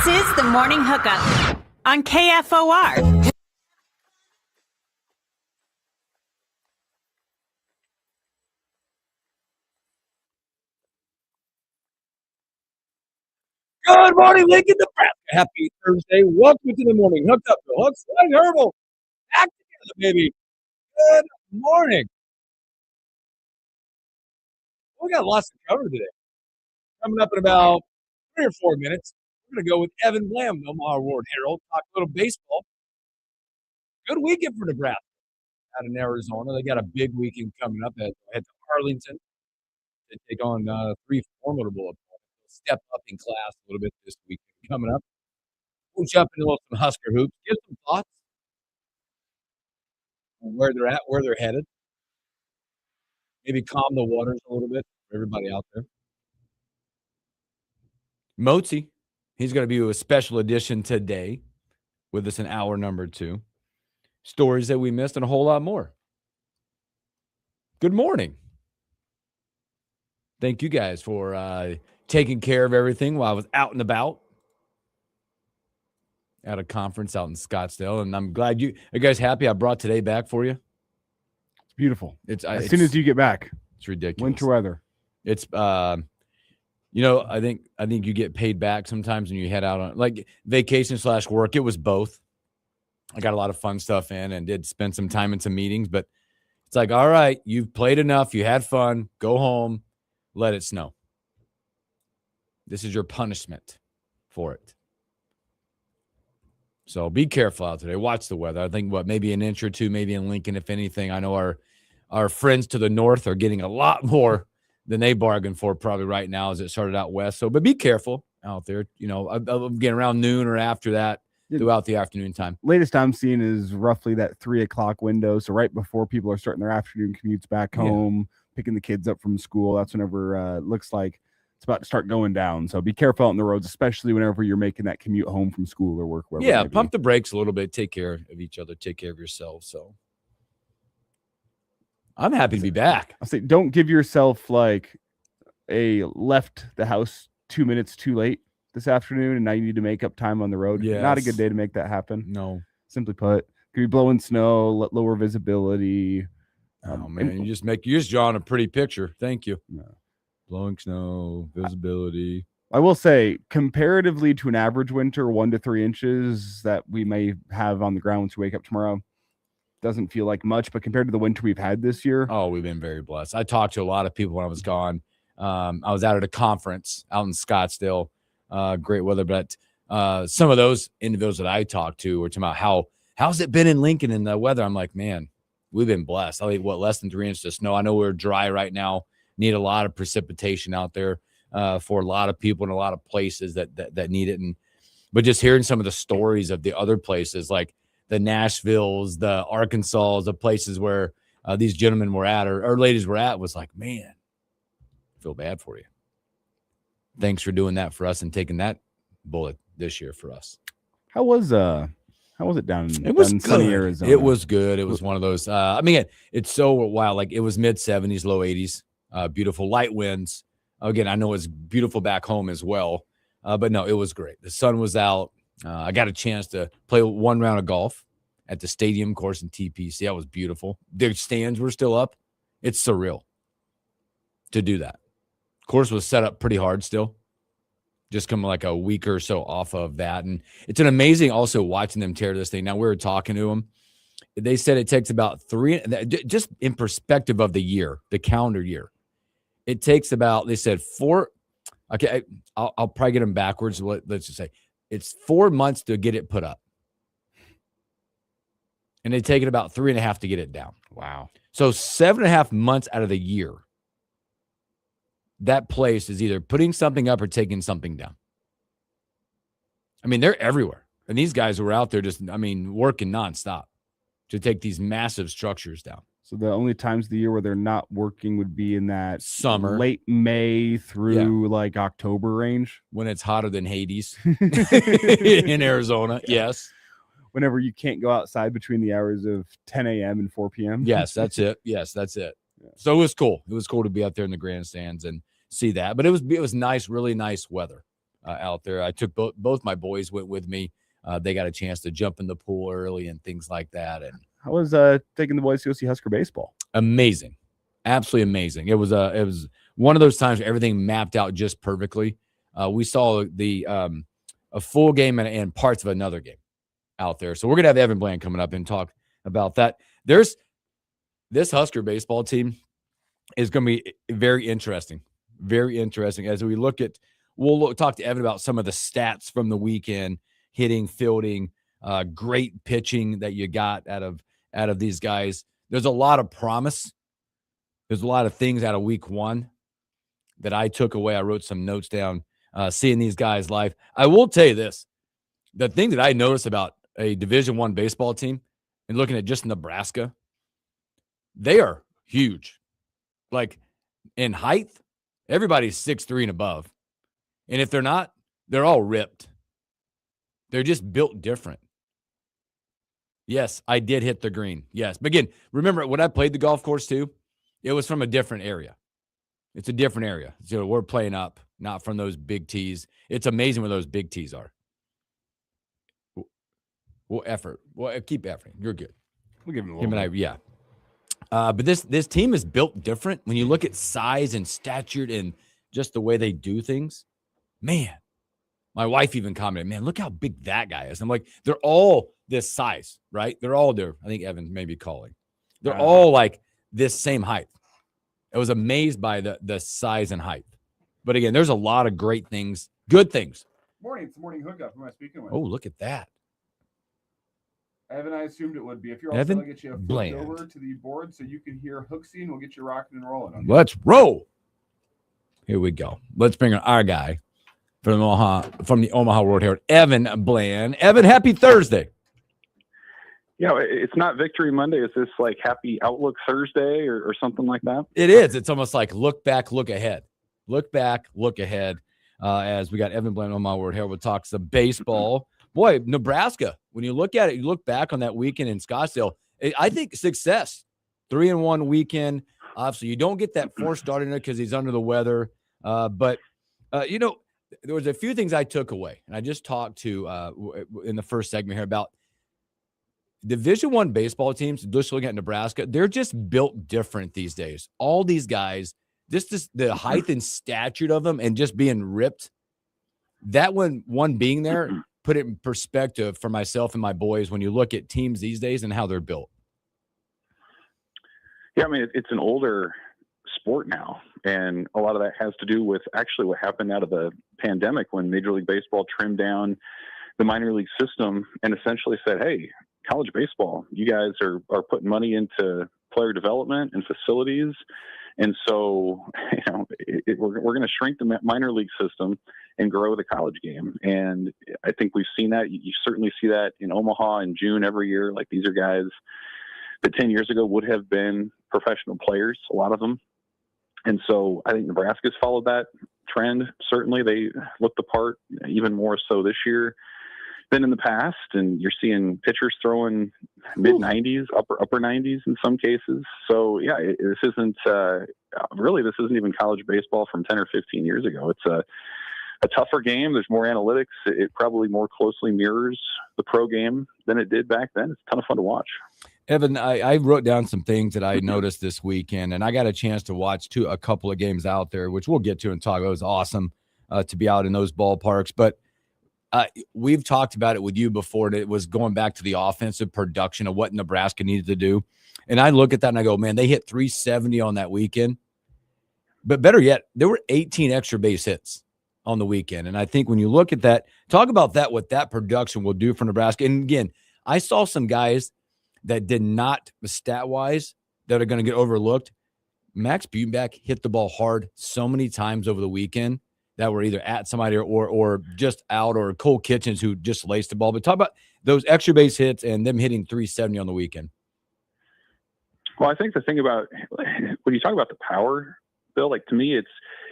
This is the Morning Hookup on KFOR. Good morning, Lincoln, Nebraska. Happy Thursday. Welcome to the Morning Hookup. The Hooks like Herbal. Back together, baby. Good morning. We got lots to cover today. Coming up in about 3 or 4 minutes, we're going to go with Evan Blam, the Omaha World Herald, talk a little baseball. Good weekend for Nebraska out in Arizona. They got a big weekend coming up at Arlington. They take on 3 formidable opponents. They'll step up in class a little bit this weekend coming up. We'll jump into some Husker hoops. Give some thoughts on where they're at, where they're headed. Maybe calm the waters a little bit for everybody out there. Motzi, he's going to be a special edition today with us in hour number 2. Stories that we missed and a whole lot more. Good morning. Thank you guys for taking care of everything while I was out and about at a conference out in Scottsdale. And I'm glad you guys happy I brought today back for you. It's beautiful. It's as soon as you get back. It's ridiculous. Winter weather. It's I think you get paid back sometimes when you head out on like vacation / work. It was both. I got a lot of fun stuff in and did spend some time in some meetings, but it's like, all right, you've played enough. You had fun. Go home. Let it snow. This is your punishment for it. So be careful out today. Watch the weather. I think maybe an inch or two, maybe in Lincoln, if anything. I know our friends to the north are getting a lot more than they bargained for probably right now as it started out west. So, but be careful out there. I'm getting around noon or after that throughout the afternoon time. Latest I'm seeing is roughly that 3 o'clock window. So right before people are starting their afternoon commutes back home, picking the kids up from school. That's whenever it looks like it's about to start going down. So be careful out on the roads, especially whenever you're making that commute home from school or work. Yeah, pump the brakes a little bit. Take care of each other. Take care of yourself. So I'm happy to be back. I'll say, don't give yourself like a left the house 2 minutes too late this afternoon, and now you need to make up time on the road. Yes. Not a good day to make that happen. No. Simply put, could be blowing snow, lower visibility. Oh man, you're just drawing a pretty picture. Thank you. Yeah. Blowing snow, visibility. I will say, comparatively to an average winter, 1 to 3 inches that we may have on the ground once we wake up tomorrow, doesn't feel like much. But compared to the winter we've had this year, we've been very blessed. I talked to a lot of people when I was gone. I was out at a conference out in Scottsdale. Great weather, but some of those individuals that I talked to were talking about how's it been in Lincoln and the weather. I'm like, man, we've been blessed. I think less than 3 inches of snow. I know we're dry right now. Need a lot of precipitation out there for a lot of people in a lot of places that need it. But just hearing some of the stories of the other places, like the Nashvilles, the Arkansas, the places where these gentlemen were at or ladies were at, was like, man, I feel bad for you. Thanks for doing that for us and taking that bullet this year for us. How was it down in sunny Arizona? It was good. It was one of those. It's so wild. Like it was mid 70s, low 80s. Beautiful light winds. Again, I know it's beautiful back home as well. But no, it was great. The sun was out. I got a chance to play 1 round of golf at the stadium course in TPC. That was beautiful. The stands were still up. It's surreal to do that. Course was set up pretty hard still. Just coming like a week or so off of that. And it's an amazing also watching them tear this thing. Now we were talking to them. They said it takes about 3, just in perspective of the year, the calendar year. It takes about, they said 4. Okay. I'll probably get them backwards. Let's just say it's 4 months to get it put up. And they take it about 3.5 to get it down. Wow. So 7.5 months out of the year, that place is either putting something up or taking something down. I mean, they're everywhere. And these guys were out there just, working nonstop to take these massive structures down. So the only times of the year where they're not working would be in that summer, late May through like October range. When it's hotter than Hades in Arizona. Yes. Whenever you can't go outside between the hours of 10 a.m. and 4 p.m. Yes, that's it. Yes, that's it. Yeah. So it was cool. It was cool to be out there in the grandstands and see that. But it was nice, really nice weather. out there. I took both my boys went with me. They got a chance to jump in the pool early and things like that. And I was taking the boys to go see Husker baseball. Amazing, absolutely amazing. It was one of those times where everything mapped out just perfectly. We saw a full game and parts of another game out there. So we're gonna have Evan Bland coming up and talk about that. This Husker baseball team is going to be very interesting as we look at. We'll talk to Evan about some of the stats from the weekend: hitting, fielding, great pitching that you got out of these guys. There's a lot of promise. There's a lot of things out of week one that I took away. I wrote some notes down, seeing these guys live. I will tell you this: the thing that I noticed about a Division I baseball team and looking at just Nebraska, they are huge. Like in height, everybody's 6'3" and above. And if they're not, they're all ripped. They're just built different. Yes, I did hit the green. Yes. But again, remember when I played the golf course too, it was from a different area. It's a different area. So we're playing up, not from those big tees. It's amazing where those big tees are. We'll effort. Well, keep efforting. You're good. We'll give him a little. Him and I, yeah. But this team is built different. When you look at size and stature and just the way they do things, man, my wife even commented, man, look how big that guy is. I'm like, they're all this size, right? They're all there. I think Evan's maybe calling. They're all like this same height. I was amazed by the size and height. But again, there's a lot of great things, good things. Morning. It's the morning hookup. Who am I speaking with? Oh, look at that. Evan, I assumed it would be. If you're all Evan set, I'll get you flipped Bland. over to the board so you can hear Hooksy, and we'll get you rocking and rolling. Okay? Let's roll. Here we go. Let's bring in our guy from the Omaha World Herald, Evan Bland. Evan, happy Thursday. Yeah, it's not Victory Monday. Is this like Happy Outlook Thursday or something like that? It is. It's almost like look back, look ahead. Look back, look ahead. As we got Evan Bland on Omaha World Herald, we'll talk some baseball. Boy, Nebraska, when you look at it, you look back on that weekend in Scottsdale, I think success. 3-1 weekend. Obviously, you don't get that fourth starter in it because he's under the weather. But there was a few things I took away. And I just talked to in the first segment here about Division I baseball teams, just looking at Nebraska, they're just built different these days. All these guys, just the height and stature of them and just being ripped. That one being there, put it in perspective for myself and my boys when you look at teams these days and how they're built. Yeah, I mean, it's an older sport now, and a lot of that has to do with actually what happened out of the pandemic when Major League Baseball trimmed down the minor league system and essentially said, hey, college baseball, you guys are putting money into player development and facilities. And so, we're going to shrink the minor league system and grow the college game. And I think we've seen that. You certainly see that in Omaha in June every year. Like, these are guys that 10 years ago would have been professional players, a lot of them. And so I think Nebraska's followed that trend. Certainly they look the part even more so this year than in the past. And you're seeing pitchers throwing mid 90s, upper 90s in some cases. So yeah, this isn't even college baseball from 10 or 15 years ago. It's a tougher game. There's more analytics. It probably more closely mirrors the pro game than it did back then. It's a ton of fun to watch. Evan, I wrote down some things that I noticed this weekend, and I got a chance to watch a couple of games out there, which we'll get to and talk. It was awesome to be out in those ballparks. But we've talked about it with you before, and it was going back to the offensive production of what Nebraska needed to do. And I look at that and I go, man, they hit 370 on that weekend. But better yet, there were 18 extra base hits on the weekend. And I think when you look at that, talk about that, what that production will do for Nebraska. And again, I saw some guys that did not, stat-wise, that are going to get overlooked. Max Butenbach hit the ball hard so many times over the weekend that were either at somebody or just out, or Cole Kitchens who just laced the ball. But talk about those extra base hits and them hitting 370 on the weekend. Well, I think the thing about when you talk about the power, Bill, like, to me,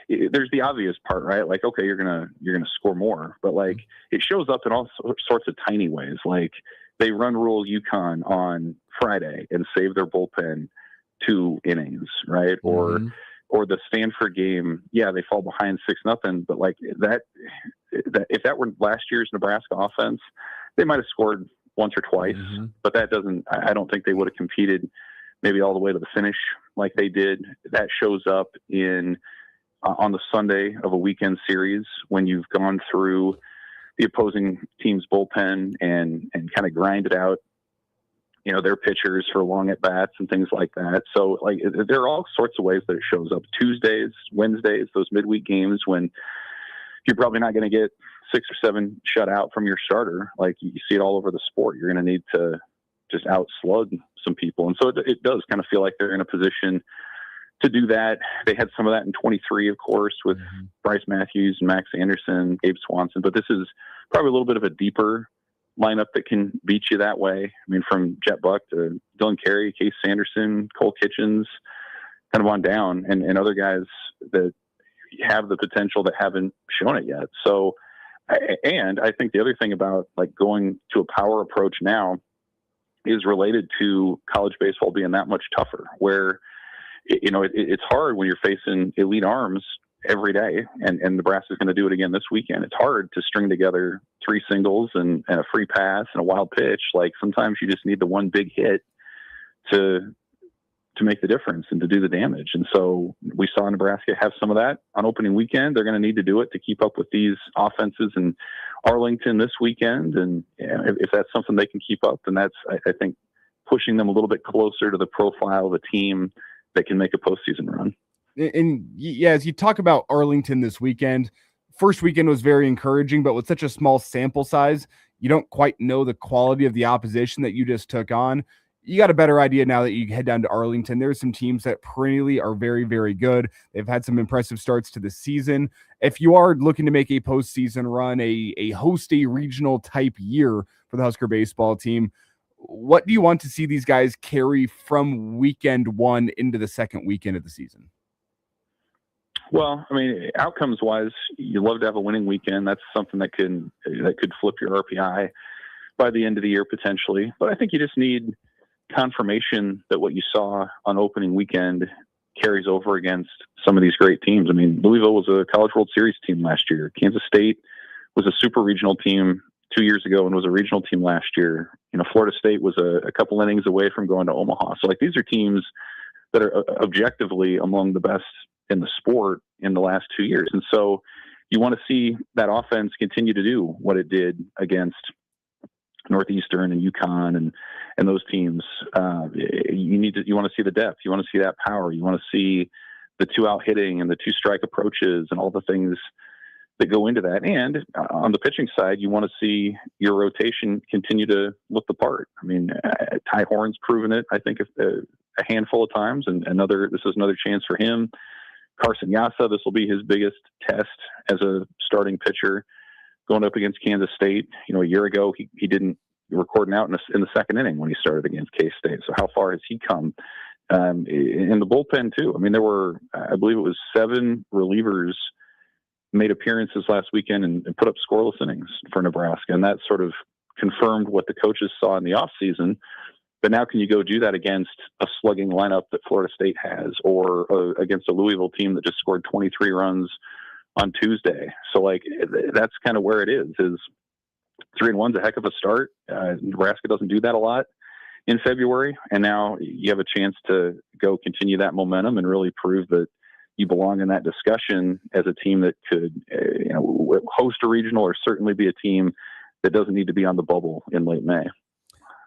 there's the obvious part, right? Like, okay, you're gonna score more, but like, it shows up in all sorts of tiny ways. Like, they run rule UConn on Friday and save their bullpen 2 innings, right? Or or the Stanford game, yeah, they fall behind 6-0, but like that if that were last year's Nebraska offense, they might have scored once or twice, but that doesn't, I don't think they would have competed maybe all the way to the finish like they did. That shows up on the Sunday of a weekend series when you've gone through the opposing team's bullpen and kind of grinded out, their pitchers for long at bats and things like that. So like there are all sorts of ways that it shows up. Tuesdays, Wednesdays, those midweek games when you're probably not going to get 6 or 7 shut out from your starter. Like you see it all over the sport. You're going to need to just outslug some people. And so it does kind of feel like they're in a position to do that. They had some of that in 23, of course, with Bryce Matthews and Max Anderson, Gabe Swanson, but this is probably a little bit of a deeper lineup that can beat you that way. I mean, from Jet Buck to Dylan Carey, Case Sanderson, Cole Kitchens, kind of on down, and other guys that have the potential that haven't shown it yet. So, and I think the other thing about like going to a power approach now is related to college baseball being that much tougher, where, it's hard when you're facing elite arms every day, and Nebraska's going to do it again this weekend. It's hard to string together 3 singles and a free pass and a wild pitch. Like sometimes you just need the one big hit to make the difference and to do the damage. And so we saw Nebraska have some of that on opening weekend. They're going to need to do it to keep up with these offenses in Arlington this weekend. And if that's something they can keep up, then that's, I think, pushing them a little bit closer to the profile of a team that can make a postseason run. And yeah, as you talk about Arlington this weekend, first weekend was very encouraging, but with such a small sample size, you don't quite know the quality of the opposition that you just took on. You got a better idea now that you head down to Arlington. There's some teams that perennially are very, very good. They've had some impressive starts to the season. If you are looking to make a postseason run, a host a regional type year for the Husker baseball team, what do you want to see these guys carry from weekend one into the second weekend of the season? Well, I mean, outcomes wise, you love to have a winning weekend. That's something that could flip your RPI by the end of the year potentially. But I think you just need confirmation that what you saw on opening weekend carries over against some of these great teams. I mean, Louisville was a College World Series team last year. Kansas State was a super regional team 2 years ago and was a regional team last year. Florida State was a couple innings away from going to Omaha. So like these are teams that are objectively among the best in the sport in the last 2 years. And so you want to see that offense continue to do what it did against Northeastern and UConn and those teams. You want to see the depth. You want to see that power. You want to see the 2-out hitting and the 2-strike approaches and all the things that go into that. And on the pitching side, you want to see your rotation continue to look the part. I mean, Ty Horn's proven it, I think, a handful of times, and this is another chance for him. Carson Yassa, this will be his biggest test as a starting pitcher going up against Kansas State. A year ago, he didn't record out in the second inning when he started against K-State. So how far has he come? In the bullpen too. I mean, there were, I believe it was 7 relievers made appearances last weekend and put up scoreless innings for Nebraska. And that sort of confirmed what the coaches saw in the offseason. But now can you go do that against a slugging lineup that Florida State has, or against a Louisville team that just scored 23 runs on Tuesday? So like, that's kind of where it is 3-1's a heck of a start. Nebraska doesn't do that a lot in February. And now you have a chance to go continue that momentum and really prove that you belong in that discussion as a team that could, host a regional, or certainly be a team that doesn't need to be on the bubble in late May.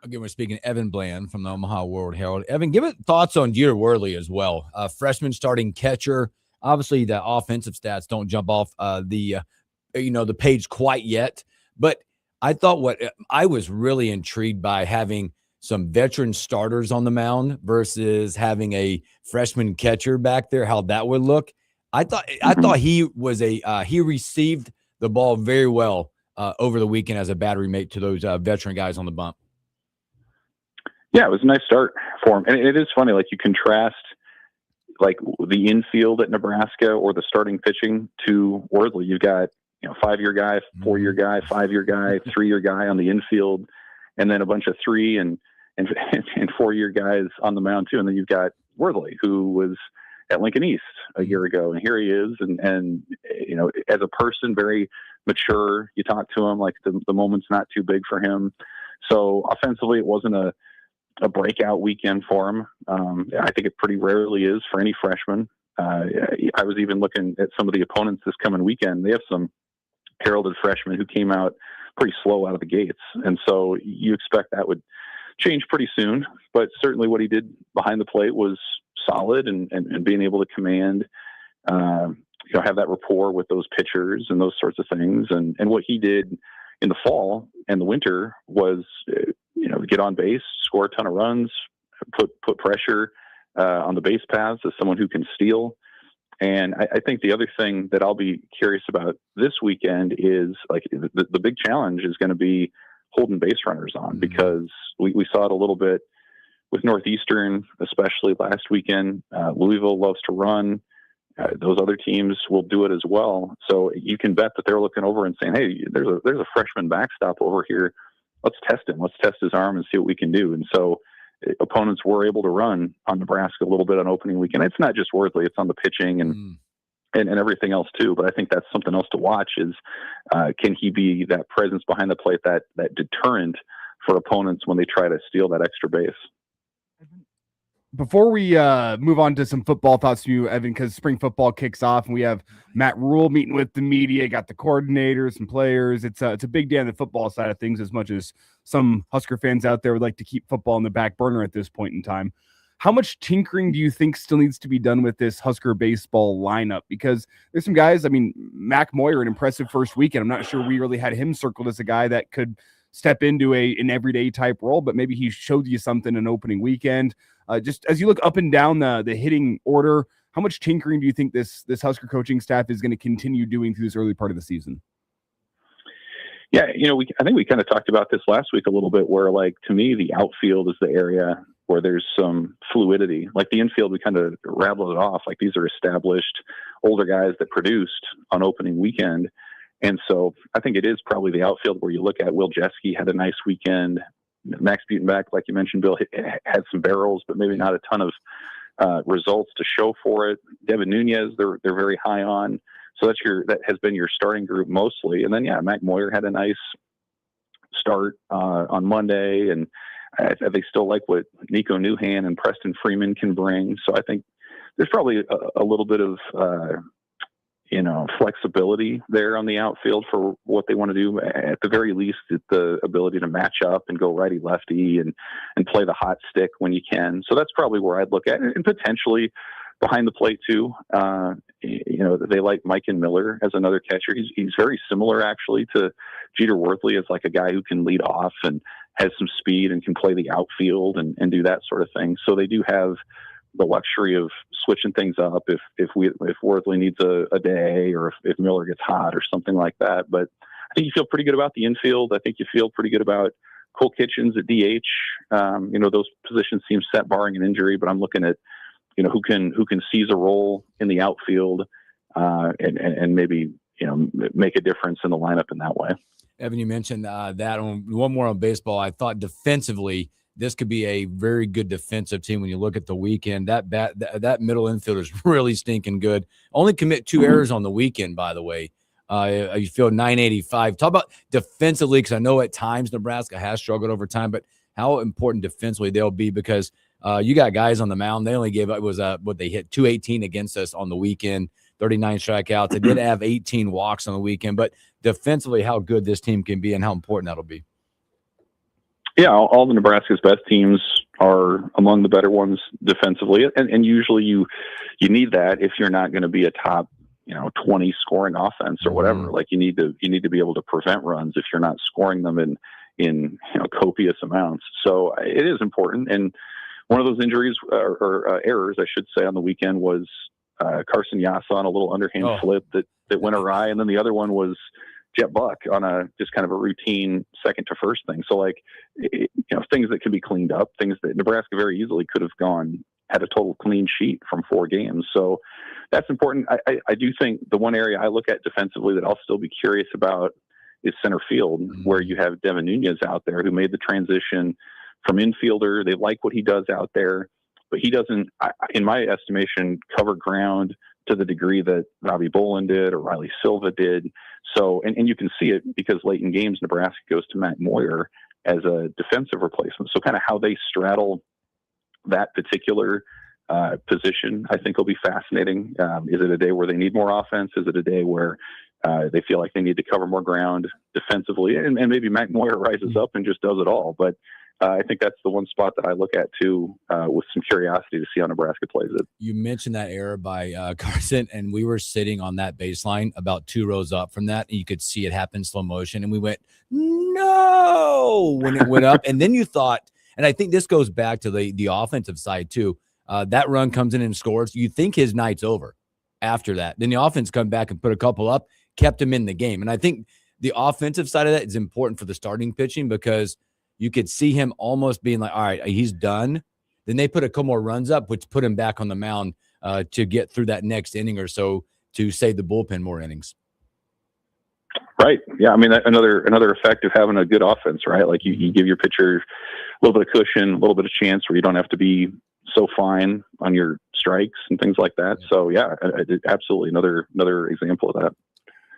Again, we're speaking to Evan Bland from the Omaha World Herald. Evan, give it thoughts on Jeter Worley as well. Freshman starting catcher. Obviously, the offensive stats don't jump off the page quite yet. But I thought I was really intrigued by having some veteran starters on the mound versus having a freshman catcher back there, how that would look. I thought he was he received the ball very well over the weekend as a battery mate to those veteran guys on the bump. Yeah, it was a nice start for him. And it is funny, like you contrast like the infield at Nebraska or the starting pitching to Worley. You've got, 5-year guy, 4-year guy, 5-year guy, 3-year guy on the infield, and then a bunch of 3 and 4-year guys on the mound too. And then you've got Worley, who was at Lincoln East a year ago, and here he is. And as a person, very mature. You talk to him like the moment's not too big for him. So offensively, it wasn't a breakout weekend for him. I think it pretty rarely is for any freshman. I was even looking at some of the opponents this coming weekend. They have some heralded freshmen who came out pretty slow out of the gates. And so you expect that would change pretty soon. But certainly what he did behind the plate was solid, and being able to command, have that rapport with those pitchers and those sorts of things. And what he did in the fall and the winter was, get on base, score a ton of runs, put pressure on the base paths as someone who can steal. And I think the other thing that I'll be curious about this weekend is like the big challenge is going to be holding base runners on, because we saw it a little bit with Northeastern, especially last weekend. Louisville loves to run. Those other teams will do it as well. So you can bet that they're looking over and saying, hey, there's a freshman backstop over here. Let's test him. Let's test his arm and see what we can do. And so opponents were able to run on Nebraska a little bit on opening weekend. It's not just Worthley, it's on the pitching and everything else too. But I think that's something else to watch is, can he be that presence behind the plate, that deterrent for opponents when they try to steal that extra base? Before we move on to some football thoughts from you, Evan, because spring football kicks off and we have Matt Rule meeting with the media, got the coordinators and players. It's a big day on the football side of things, as much as some Husker fans out there would like to keep football on the back burner at this point in time. How much tinkering do you think still needs to be done with this Husker baseball lineup? Because there's some guys, Mac Moyer, an impressive first weekend. I'm not sure we really had him circled as a guy that could step into an everyday type role, but maybe he showed you something an opening weekend. Just as you look up and down the hitting order, how much tinkering do you think this Husker coaching staff is going to continue doing through this early part of the season? Yeah, I think we kind of talked about this last week a little bit, where to me, the outfield is the area where there's some fluidity. Like the infield, we kind of rattled it off. Like these are established older guys that produced on opening weekend. And so I think it is probably the outfield where you look at Will Jeske had a nice weekend. Max Butenbach, like you mentioned, Bill, had some barrels, but maybe not a ton of results to show for it. Devin Nunez, they're very high on. So that has been your starting group mostly. And then, Mac Moyer had a nice start on Monday. And they still like what Nico Newhan and Preston Freeman can bring. So I think there's probably a little bit of flexibility there on the outfield for what they want to do. At the very least, the ability to match up and go righty lefty and play the hot stick when you can. So that's probably where I'd look at it. And potentially behind the plate too. They like Mike and Miller as another catcher. He's very similar actually to Jeter Worthley, as like a guy who can lead off and has some speed and can play the outfield and do that sort of thing. So they do have the luxury of switching things up if Worthley needs a day, or if Miller gets hot or something like that. But I think you feel pretty good about the infield. I think you feel pretty good about Cole Kitchens at DH. Those positions seem set barring an injury, but I'm looking at, who can seize a role in the outfield and maybe, make a difference in the lineup in that way. Evan, you mentioned that one more on baseball. I thought defensively, this could be a very good defensive team when you look at the weekend. That middle infielder is really stinking good. Only commit 2 errors on the weekend, by the way. You feel 985. Talk about defensively, because I know at times Nebraska has struggled over time, but how important defensively they'll be, because you got guys on the mound. They only gave up they hit 218 against us on the weekend, 39 strikeouts. They did have 18 walks on the weekend, but defensively, how good this team can be and how important that'll be. Yeah, all the Nebraska's best teams are among the better ones defensively, and usually you need that if you're not going to be a top 20 scoring offense or whatever. Like you need to be able to prevent runs if you're not scoring them in copious amounts. So it is important. And one of those injuries or errors, I should say, on the weekend was Carson Yassa on a little underhand flip that went awry, and then the other one was Jet Buck on a just kind of a routine second to first thing. So things that can be cleaned up, things that Nebraska very easily could have had a total clean sheet from 4 games. So that's important. I do think the one area I look at defensively that I'll still be curious about is center field, where you have Devin Nunez out there who made the transition from infielder. They like what he does out there. but he doesn't, in my estimation, cover ground to the degree that Robbie Bolin did or Riley Silva did. So, and you can see it because late in games, Nebraska goes to Matt Moyer as a defensive replacement. So kind of how they straddle that particular position, I think will be fascinating. Is it a day where they need more offense? Is it a day where they feel like they need to cover more ground defensively? And maybe Matt Moyer rises up and just does it all. But I think that's the one spot that I look at too, with some curiosity to see how Nebraska plays it. You mentioned that error by Carson, and we were sitting on that baseline about 2 rows up from that, and you could see it happen in slow motion, and we went, no, when it went up. And then you thought, and I think this goes back to the offensive side too, that run comes in and scores. You think his night's over after that. Then the offense come back and put a couple up, kept him in the game. And I think the offensive side of that is important for the starting pitching because you could see him almost being like, all right, he's done. Then they put a couple more runs up, which put him back on the mound to get through that next inning or so to save the bullpen more innings. Right. Yeah. I mean, another effect of having a good offense, right? Like you give your pitcher a little bit of cushion, a little bit of chance where you don't have to be so fine on your strikes and things like that. So yeah, absolutely another example of that.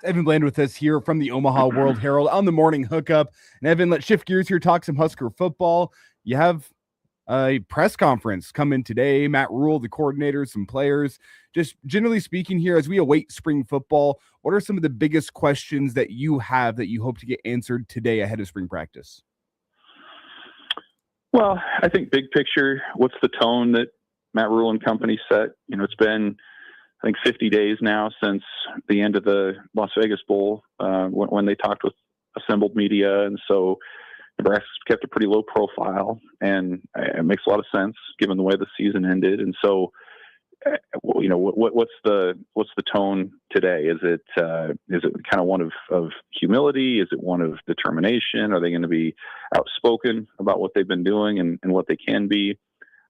Evan Bland with us here from the Omaha World Herald on the Morning Hookup. And Evan, let's shift gears here, talk some Husker football. You have a press conference coming today. Matt Rule, the coordinators, some players. Just generally speaking here, as we await spring football, what are some of the biggest questions that you have that you hope to get answered today ahead of spring practice? Well, I think big picture, what's the tone that Matt Rule and company set? You know, it's been, I think, 50 days now since the end of the Las Vegas Bowl when they talked with assembled media. And so Nebraska's kept a pretty low profile, and it makes a lot of sense given the way the season ended. And so, you know, what's the tone today? Is it kind of one of humility? Is it one of determination? Are they going to be outspoken about what they've been doing and what they can be?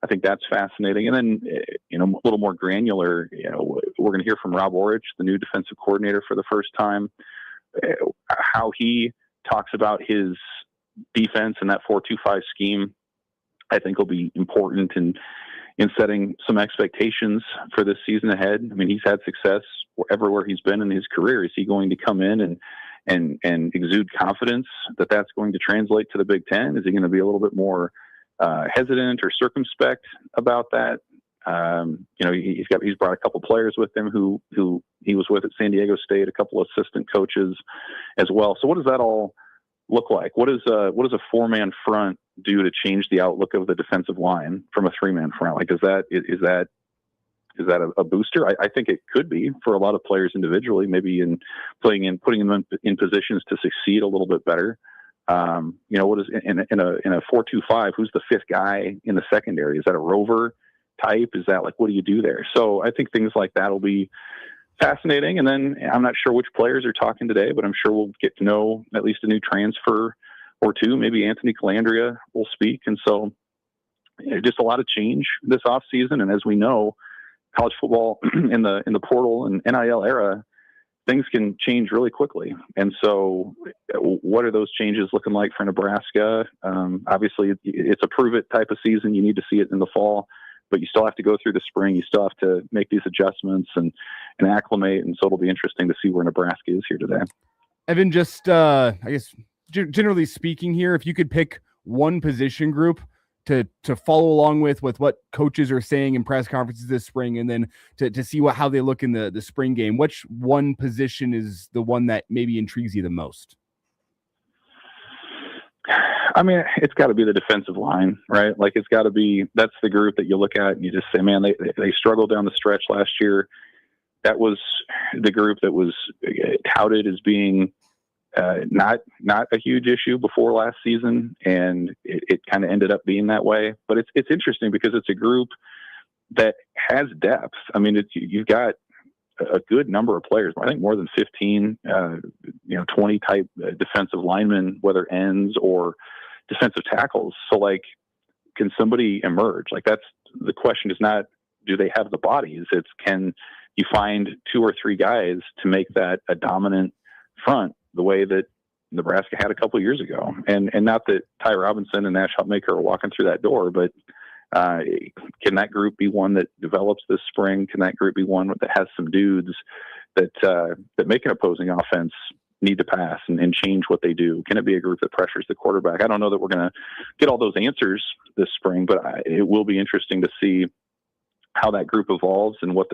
I think that's fascinating. And then, you know, a little more granular, you know, we're going to hear from Rob Orich, the new defensive coordinator, for the first time, how he talks about his defense and that 4-2-5 scheme. I think will be important in setting some expectations for this season ahead. I mean, he's had success everywhere he's been in his career. Is he going to come in and exude confidence that that's going to translate to the Big Ten? Is he going to be a little bit more hesitant or circumspect about that? You know, he's brought a couple players with him who he was with at San Diego State, a couple of assistant coaches as well. So what does that all look like? What does a 4-man front do to change the outlook of the defensive line from a 3-man front? Like, is that a booster? I think it could be for a lot of players individually, maybe in putting them in positions to succeed a little bit better. You know, what is in a 4-2-5? Who's the 5th guy in the secondary? Is that a rover type? Is that like, what do you do there? So I think things like that will be fascinating. And then I'm not sure which players are talking today, but I'm sure we'll get to know at least a new transfer or two. Maybe Anthony Calandria will speak. And so, you know, just a lot of change this off season. And as we know, college football in the portal and NIL era, things can change really quickly. And so what are those changes looking like for Nebraska? Obviously it's a prove it type of season. You need to see it in the fall, but you still have to go through the spring. You still have to make these adjustments and acclimate. And so it'll be interesting to see where Nebraska is here today. Evan, just, I guess, generally speaking here, if you could pick one position group to follow along with what coaches are saying in press conferences this spring, and then to see how they look in the spring game, which one position is the one that maybe intrigues you the most? I mean, it's got to be the defensive line, right? Like, it's got to be, that's the group that you look at and you just say, man, they struggled down the stretch last year. That was the group that was touted as being not a huge issue before last season, and it kind of ended up being that way. But it's interesting because it's a group that has depth. I mean, you've got a good number of players. I think more than 15, 20 type defensive linemen, whether ends or defensive tackles. So, like, can somebody emerge? Like, that's the question. Is not do they have the bodies? It's can you find 2 or 3 guys to make that a dominant front the way that Nebraska had a couple of years ago. And not that Ty Robinson and Nash Hutmaker are walking through that door, but Can that group be one that develops this spring? Can that group be one that has some dudes that make an opposing offense need to pass and change what they do? Can it be a group that pressures the quarterback? I don't know that we're going to get all those answers this spring, but it will be interesting to see how that group evolves and what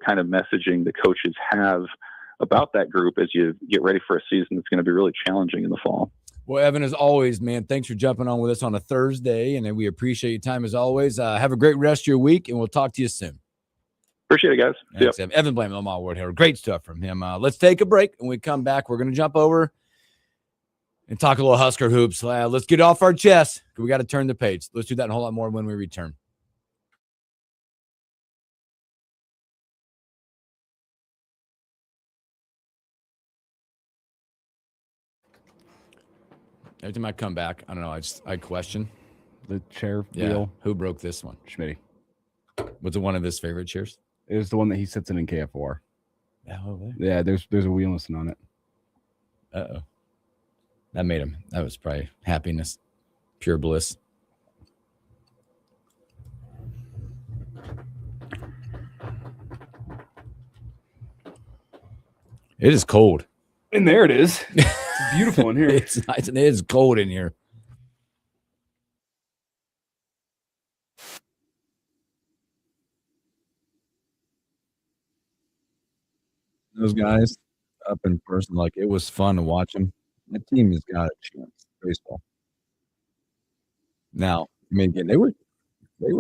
kind of messaging the coaches have about that group as you get ready for a season that's going to be really challenging in the fall. Well, Evan, as always, man, thanks for jumping on with us on a Thursday, and we appreciate your time as always. Have a great rest of your week, and we'll talk to you soon. Appreciate it, guys. Thanks, Evan. Evan Blam, Omaha Ward Herald. Great stuff from him. Let's take a break. When we come back, we're going to jump over and talk a little Husker hoops. Let's get off our chest. We got to turn the page. Let's do that and a whole lot more when we return. Every time I come back, I don't know. I question The chair yeah, deal. who broke this one. Schmitty. Was it one of his favorite chairs? It was the one that he sits in KFOR. Oh, Yeah, there's a wheel missing on it. uh-oh. That made him. That was probably happiness, pure bliss. It is cold. And there it is. It's beautiful in here. It's nice and it is cold in here. Those guys up in person, like it was fun to watch them. The team has got a chance. Baseball. Now, I mean, again, they were.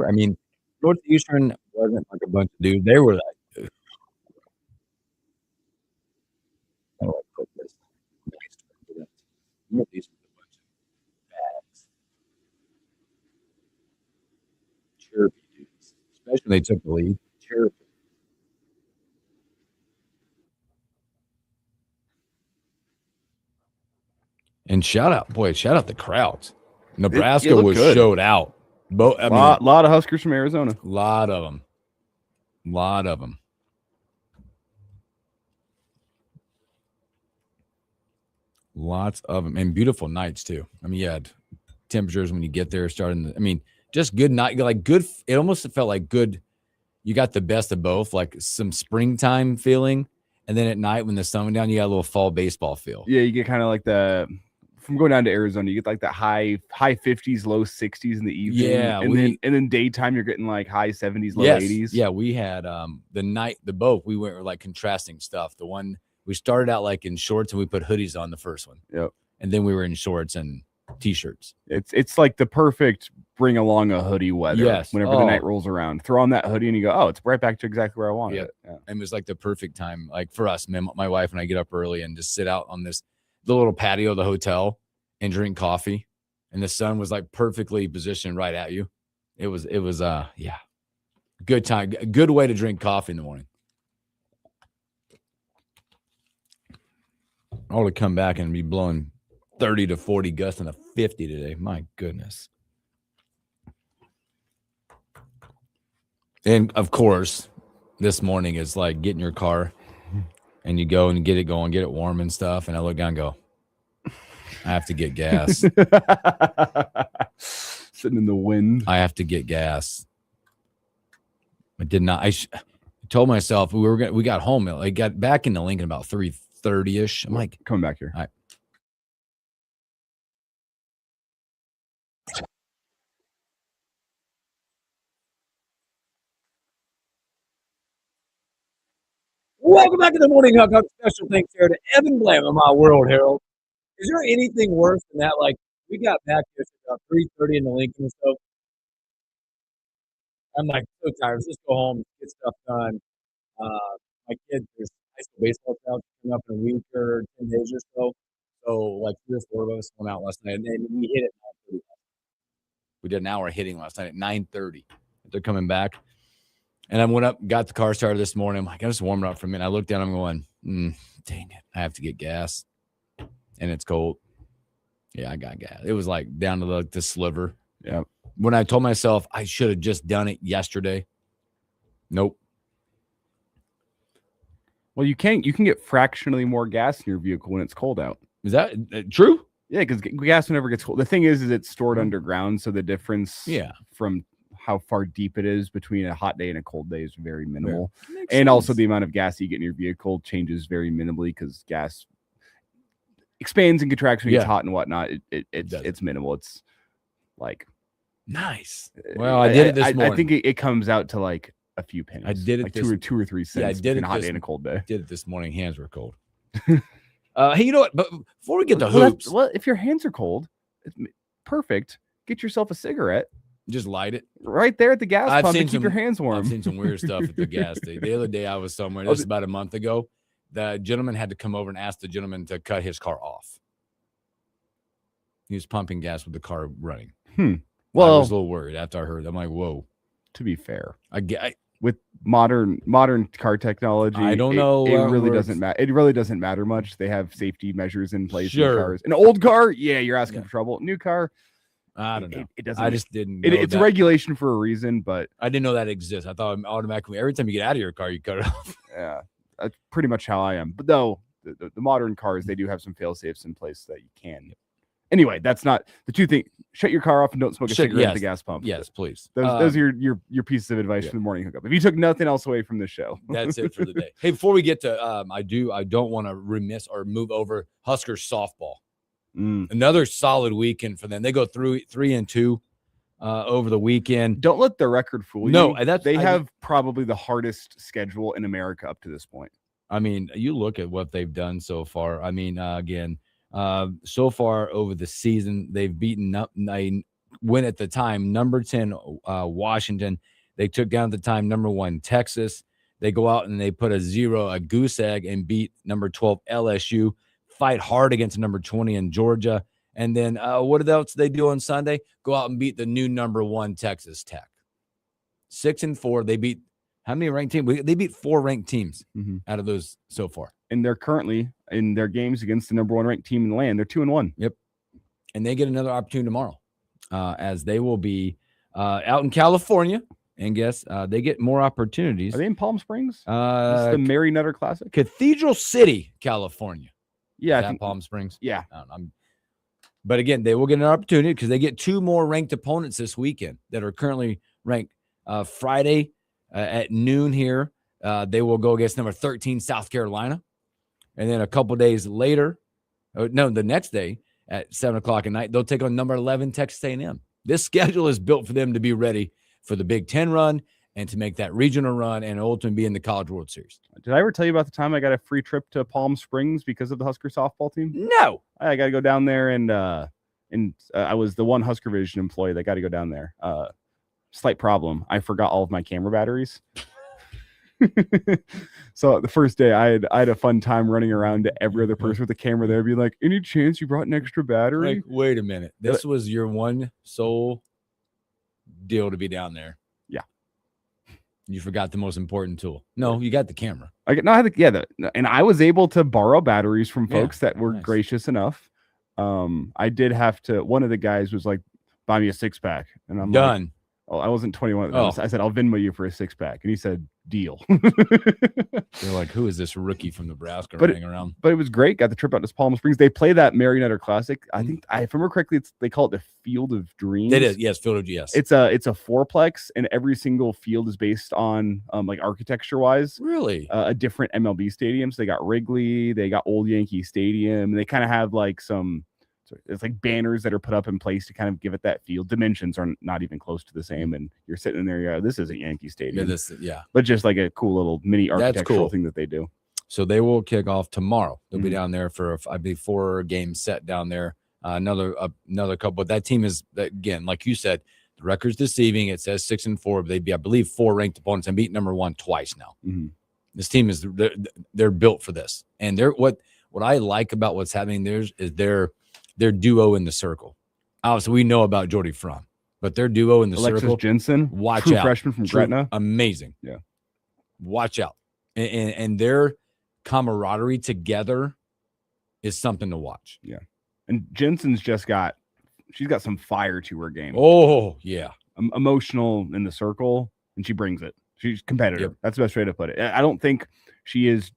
I mean, Northeastern wasn't like a bunch of dudes. They were like, how do I put this? Northeastern was a bunch of bags. Chirpy dudes, especially when they took the lead. Chirpy. And shout out the crowds. Nebraska looked was good. showed out. Lot of Huskers from Arizona. Lot of them. Lots of them. And beautiful nights, too. I mean, you had temperatures when you get there just good night. Like good. It almost felt like good. You got the best of both, like some springtime feeling. And then at night when the sun went down, you got a little fall baseball feel. Yeah, you get kind of like from going down to Arizona, you get like the high 50s, low 60s in the evening. Yeah, and then daytime you're getting like high 70s, low 80s. Yeah, we had we went like contrasting stuff. The one we started out like in shorts and we put hoodies on the first one. Yep. And then we were in shorts and t-shirts. It's like the perfect bring along a hoodie weather. Yes. Whenever the night rolls around, throw on that hoodie and you go, oh, it's right back to exactly where I wanted it. Yeah. And it was like the perfect time, like for us, my wife and I get up early and just sit out on the little patio of the hotel and drink coffee. And the sun was like perfectly positioned right at you. It was good time. A good way to drink coffee in the morning. I ought to come back and be blowing 30 to 40 gusts and a 50 today. My goodness. And of course, this morning is like get in your car and you go and get it going, get it warm and stuff. And I look down and go, I have to get gas. Sitting in the wind. I have to get gas. I did not. I told myself we got home. I got back into Lincoln about 3:30ish. I'm like, coming back here. All right. Welcome back to the Morning Hookup. Special thanks here to Evan Blam of my World Herald. Is there anything worse than that? Like, we got back here about 3:30 in the Lincoln and stuff. I'm like so tired. Let's just go home, get stuff done. My kids, there's high school baseball tryouts coming up in a week or 10 days or so. So, like, 3 or 4 of us went out last night, and then we hit it at 9:30. We did an hour hitting last night at 9:30. They're coming back. And I went up, got the car started this morning. I'm like, I just warmed up for a minute. I looked down, I'm going, dang it. I have to get gas. And it's cold. Yeah, I got gas. It was like down to the sliver. Yeah. When I told myself I should have just done it yesterday. Nope. Well, you can get fractionally more gas in your vehicle when it's cold out. Is that true? Yeah, because gas never gets cold. The thing is it's stored underground. So the difference from how far deep it is between a hot day and a cold day is very minimal. Makes And also sense. the amount of gas you get in your vehicle changes very minimally because gas expands and contracts when it gets hot and whatnot. It's minimal. It's like nice. Well, I did it this morning. I think it comes out to like a few pennies. I did it like this, 2 or 3 cents. Yeah, I did it in a hot this, day and a cold day. Did it this morning. Hands were cold. Hey, you know what? But before we get to hoops, well, if your hands are cold, it's perfect. Get yourself a cigarette. Just light it right there at the gas pump to keep your hands warm. I've seen some weird stuff at the gas station. The other day I was somewhere, this was about a month ago. The gentleman had to come over and ask the gentleman to cut his car off. He was pumping gas with the car running. Well, I was a little worried after I heard that. I'm like, whoa. To be fair, with modern car technology, I don't know. It really doesn't matter. It really doesn't matter much. They have safety measures in place. In cars. An old car, yeah, you're asking for trouble. New car, I don't know. It doesn't. I just didn't know it's a regulation for a reason, but I didn't know that exists. I thought automatically every time you get out of your car, you cut it off. Yeah, that's pretty much how I am. But though the modern cars, they do have some fail safes in place that you can. Anyway, that's not the two things. Shut your car off and don't smoke a cigarette at the gas pump. Yes, please. Those are your pieces of advice for the morning hookup. If you took nothing else away from the show, that's it for the day. Hey, before we get to, I don't want to remiss or move over Huskers softball. Another solid weekend for them. They go through 3-2 over the weekend. Don't let the record fool you. No, they have probably the hardest schedule in America up to this point. I mean, you look at what they've done so far. I mean, again, so far over the season, they've beaten up. They went at the time number 10 Washington. They took down at the time number 1 Texas. They go out and they put a goose egg, and beat number 12 LSU. Fight hard against number 20 in Georgia. And then what else did they do on Sunday? Go out and beat the new number 1 Texas Tech. 6-4. They beat how many ranked teams? They beat 4 ranked teams out of those so far. And they're currently in their games against the number 1 ranked team in the land. They're 2-1. Yep. And they get another opportunity tomorrow as they will be out in California. And guess they get more opportunities. Are they in Palm Springs? This is the Mary Nutter Classic? Cathedral City, California. Yeah. I think Palm Springs. Yeah. But again, they will get an opportunity because they get 2 more ranked opponents this weekend that are currently ranked. Friday at noon here, they will go against number 13 South Carolina. And then a couple days later, the next day at 7:00 at night, they'll take on number 11 Texas A&M. This schedule is built for them to be ready for the Big Ten run and to make that regional run and ultimately be in the College World Series. Did I ever tell you about the time I got a free trip to Palm Springs because of the Husker softball team? No. I got to go down there, and I was the one Husker Vision employee that got to go down there. Slight problem. I forgot all of my camera batteries. So the first day I had a fun time running around to every other person with a camera there, being like, any chance you brought an extra battery? Like, wait a minute. This was your one sole deal to be down there. Yeah. You forgot the most important tool. No, you got the camera. And I was able to borrow batteries from folks that were gracious enough. I did have to, one of the guys was like, buy me a 6-pack. And I'm done. Like, oh, I wasn't 21. I said, I'll Venmo you for a 6-pack. And he said, deal. They're like, who is this rookie from Nebraska running around? But it was great. Got the trip out to Palm Springs. They play that Mary Nutter Classic. I think, if I remember correctly, they call it the Field of Dreams. It is. Yes. Field of, yes. It's a 4-plex, and every single field is based on like architecture wise. Really? A different MLB stadium. So they got Wrigley, they got Old Yankee Stadium. And they kind of have like it's like banners that are put up in place to kind of give it that feel. Dimensions are not even close to the same, and you're sitting in there. This isn't Yankee Stadium. But just like a cool little mini architectural thing that they do. So they will kick off tomorrow. They'll be down there for I believe 4 games set down there. Another couple. But that team is, again, like you said, the record's deceiving. It says 6-4, but they'd be, I believe, 4 ranked opponents and beat number 1 twice now. This team is they're built for this, and they're what I like about what's happening there is their duo in the circle. Obviously, we know about Jordy Fromm, but their duo in the Alexis circle. Jensen, watch true out. Freshman from Gretna. Amazing. Yeah. Watch out. And their camaraderie together is something to watch. Yeah. And Jensen's she's got some fire to her game. Oh, yeah. Emotional in the circle, and she brings it. She's competitive. Yep. That's the best way to put it. I don't think she is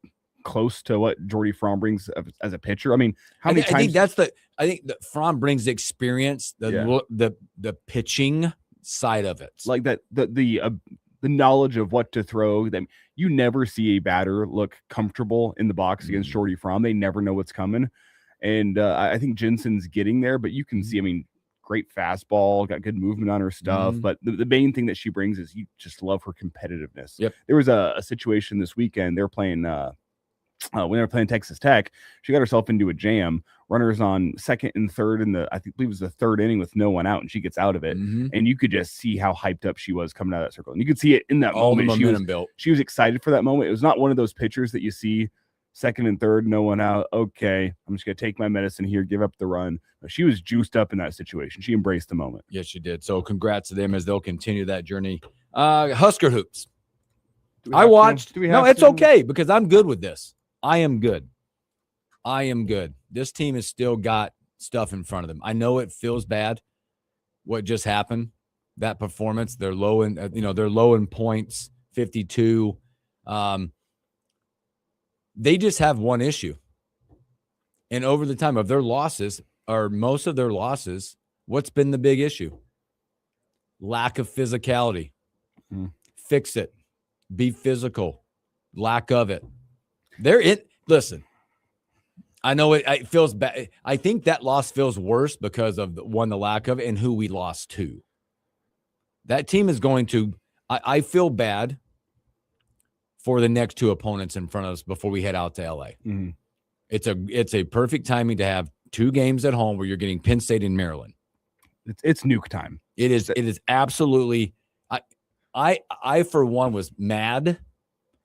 close to what Jordy Fromm brings as a pitcher. I mean, how many times? I think that Fromm brings the experience, the pitching, side of it. Like that, the knowledge of what to throw. Them, you never see a batter look comfortable in the box against Shorty Fromm. They never know what's coming, and I think Jensen's getting there. But you can see, I mean, great fastball, got good movement on her stuff. But the main thing that she brings is you just love her competitiveness. Yep. There was a situation this weekend. They were playing when they were playing Texas Tech. She got herself into a jam. Runners on second and third in I believe it was the third inning with no one out, and she gets out of it. And you could just see how hyped up she was coming out of that circle. And you could see it in that All moment. the momentum built. She was excited for that moment. It was not one of those pitchers that you see second and third, no one out. Okay, I'm just going to take my medicine here, give up the run. She was juiced up in that situation. She embraced the moment. Yes, she did. So congrats to them as they'll continue that journey. Husker hoops. I watched. No, it's okay because I'm good with this. I am good. This team has still got stuff in front of them. I know it feels bad what just happened, that performance. They're low in, they're low in points, 52. They just have one issue. And over the time of their losses, or most of their losses, what's been the big issue? Lack of physicality. Fix it. Be physical. Lack of it. Listen, I know it feels bad. I think that loss feels worse because of the lack of it and who we lost to. That team is going to, I feel bad for the next two opponents in front of us before we head out to LA. It's a perfect timing to have two games at home where you're getting Penn State and Maryland. It's nuke time. It is absolutely. I for one was mad,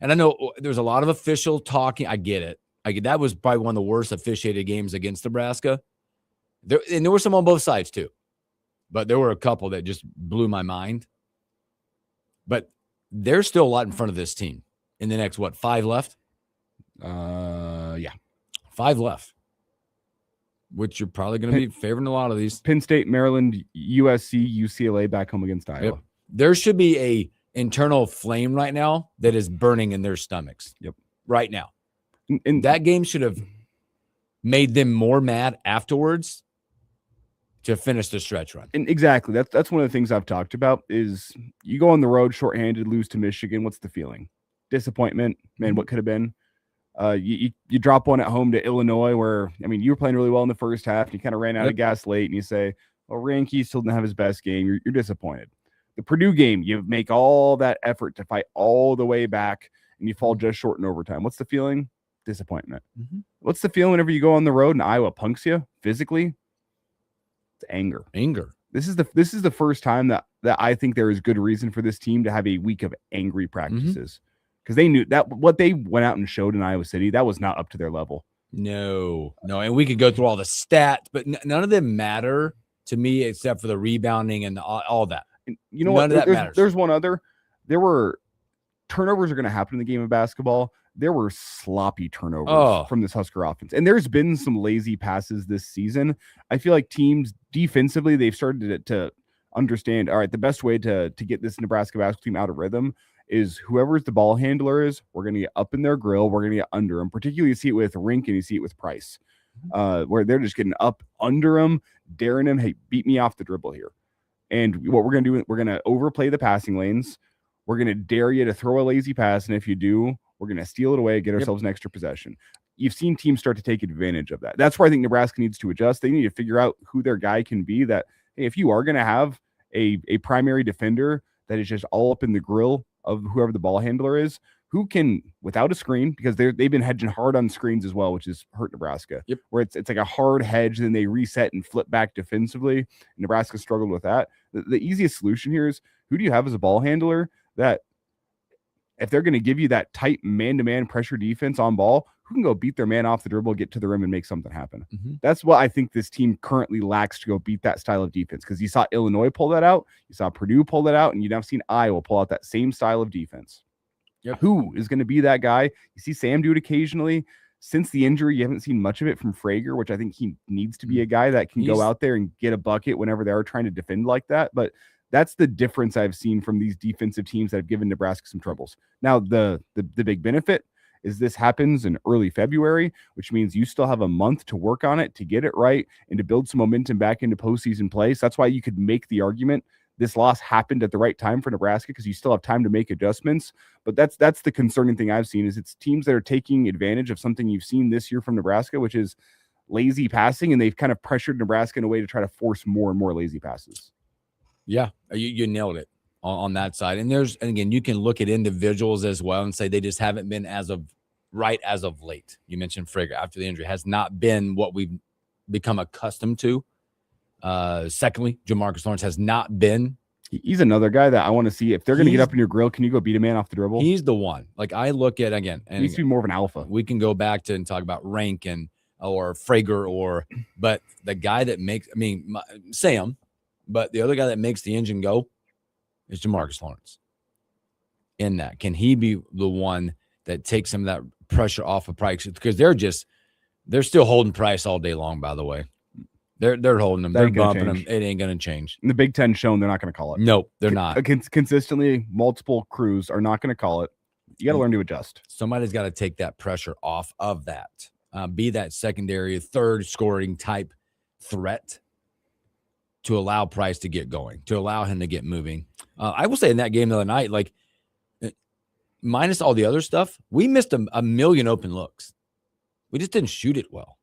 and I know there's a lot of official talking. I get it. That was probably one of the worst officiated games against Nebraska. There were some on both sides too, but there were a couple that just blew my mind. But there's still a lot in front of this team in the next 5 left? Yeah, 5 left. Which you're probably going to be favoring a lot of these. Penn State, Maryland, USC, UCLA back home against Iowa. Yep. There should be a internal flame right now that is burning in their stomachs. Yep. Right now. And that game should have made them more mad afterwards to finish the stretch run. And exactly. That's one of the things I've talked about is you go on the road shorthanded, lose to Michigan. What's the feeling? Disappointment. Man, what could have been? You drop one at home to Illinois where, I mean, you were playing really well in the first half. And you kind of ran out of gas late and you say, well, Ranke still didn't have his best game. You're disappointed. The Purdue game, you make all that effort to fight all the way back and you fall just short in overtime. What's the feeling? Disappointment. What's the feeling whenever you go on the road and Iowa punks you physically? It's anger. This is the first time that I think there is good reason for this team to have a week of angry practices because they knew that what they went out and showed in Iowa City, that was not up to their level. No. And we could go through all the stats, but none of them matter to me except for the rebounding and all that. And you know what? There's one other. There were turnovers are going to happen in the game of basketball. There were sloppy turnovers from this Husker offense. And there's been some lazy passes this season. I feel like teams defensively, they've started to understand, all right, the best way to get this Nebraska basketball team out of rhythm is whoever's the ball handler is, we're going to get up in their grill. We're going to get under them. Particularly you see it with Rink and you see it with Price, where they're just getting up under them, daring them, hey, beat me off the dribble here. And what we're going to do, we're going to overplay the passing lanes. We're going to dare you to throw a lazy pass. And if you do, we're going to steal it away, get ourselves an extra possession. You've seen teams start to take advantage of that. That's where I think Nebraska needs to adjust. They need to figure out who their guy can be that, hey, if you are going to have a primary defender that is just all up in the grill of whoever the ball handler is, who can, without a screen, because they've been hedging hard on screens as well, which is hurt Nebraska, where it's like a hard hedge, then they reset and flip back defensively. Nebraska struggled with that. The easiest solution here is who do you have as a ball handler that if they're going to give you that tight man-to-man pressure defense on ball, who can go beat their man off the dribble, get to the rim, and make something happen? That's what I think this team currently lacks to go beat that style of defense, because you saw Illinois pull that out, you saw Purdue pull that out, and you've now seen Iowa pull out that same style of defense. Who is going to be that guy? You see Sam do it occasionally. Since the injury, you haven't seen much of it from Frager, which I think he needs to be a guy that can go out there and get a bucket whenever they are trying to defend like that. But that's the difference I've seen from these defensive teams that have given Nebraska some troubles. Now, the big benefit is this happens in early February, which means you still have a month to work on it, to get it right, and to build some momentum back into postseason play. So that's why you could make the argument this loss happened at the right time for Nebraska because you still have time to make adjustments. But that's the concerning thing I've seen is it's teams that are taking advantage of something you've seen this year from Nebraska, which is lazy passing, and they've kind of pressured Nebraska in a way to try to force more and more lazy passes. Yeah, you nailed it on that side. And again, you can look at individuals as well and say they just haven't been as of late. You mentioned Frager after the injury has not been what we've become accustomed to. Secondly, Jamarcus Lawrence has not been. He's another guy that I want to see. If they're going to get up in your grill, can you go beat a man off the dribble? He's the one. Like I look at again, and he needs to be more of an alpha. We can go back to and talk about Rank or Frager but the guy that makes, Sam, but the other guy that makes the engine go is Jamarcus Lawrence. In that, can he be the one that takes some of that pressure off of Price? Because they're still holding Price all day long. By the way, they're holding him. They're bumping him. It ain't going to change. In the Big Ten shown, they're not going to call it. No, they're not. Consistently, multiple crews are not going to call it. You got to learn to adjust. Somebody's got to take that pressure off of that. Be that secondary, third scoring type threat to allow Price to get going, to allow him to get moving. I will say in that game the other night, like minus all the other stuff, we missed a million open looks. We just didn't shoot it well.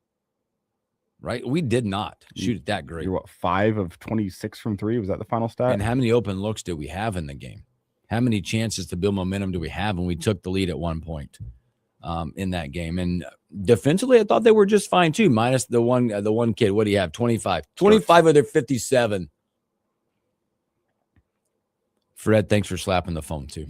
Right? We did not shoot it that great. You're 5 of 26 from 3? Was that the final stat? And how many open looks did we have in the game? How many chances to build momentum do we have when we took the lead at one point in that game? And defensively, I thought they were just fine too, minus the one kid. What do you have? 25 of their 57. Fred, thanks for slapping the phone too.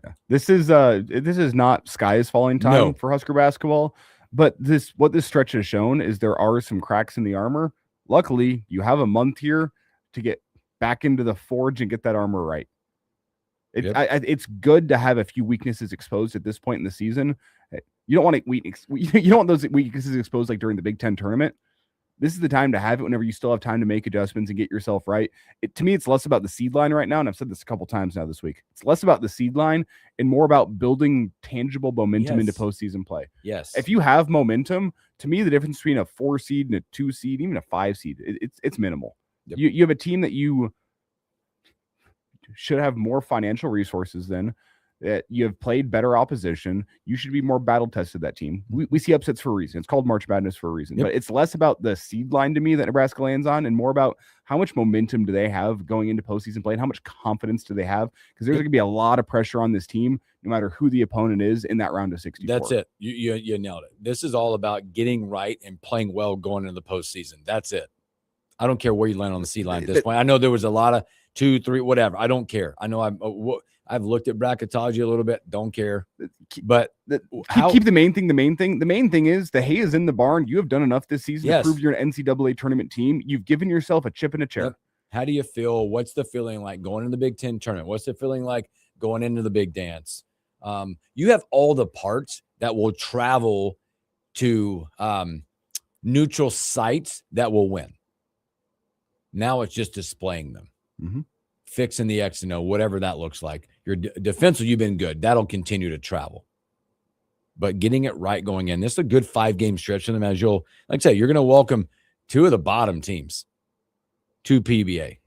Yeah. This is not sky is falling time for Husker basketball. But what this stretch has shown is there are some cracks in the armor. Luckily, you have a month here to get back into the forge and get that armor right. It's good to have a few weaknesses exposed at this point in the season. You don't want those weaknesses exposed like during the Big Ten tournament. This is the time to have it whenever you still have time to make adjustments and get yourself right. To me, it's less about the seed line right now, and I've said this a couple times now this week. It's less about the seed line and more about building tangible momentum into postseason play. Yes. If you have momentum, to me, the difference between a 4 seed and a 2 seed, even a 5 seed, it's minimal. Yep. You have a team that you should have more financial resources than. That you have played better opposition. You should be more battle tested, that team. We see upsets for a reason. It's called March Madness for a reason. Yep. But it's less about the seed line to me that Nebraska lands on and more about how much momentum do they have going into postseason play and how much confidence do they have? Because there's going to be a lot of pressure on this team, no matter who the opponent is in that round of 64. That's it. You nailed it. This is all about getting right and playing well going into the postseason. That's it. I don't care where you land on the seed line at this point. I know there was a lot of 2, 3, whatever. I don't care. I know I've looked at bracketology a little bit. Don't care. But keep the main thing. The main thing is the hay is in the barn. You have done enough this season to prove you're an NCAA tournament team. You've given yourself a chip in a chair. Yep. How do you feel? What's the feeling like going into the Big Ten tournament? What's the feeling like going into the big dance? You have all the parts that will travel to neutral sites that will win. Now it's just displaying them. Mm-hmm. Fixing the X and O, whatever that looks like. Your defensive, you've been good. That'll continue to travel. But getting it right going in, this is a good 5-game stretch for them. As you'll, like I say, you're going to welcome 2 of the bottom teams to PBA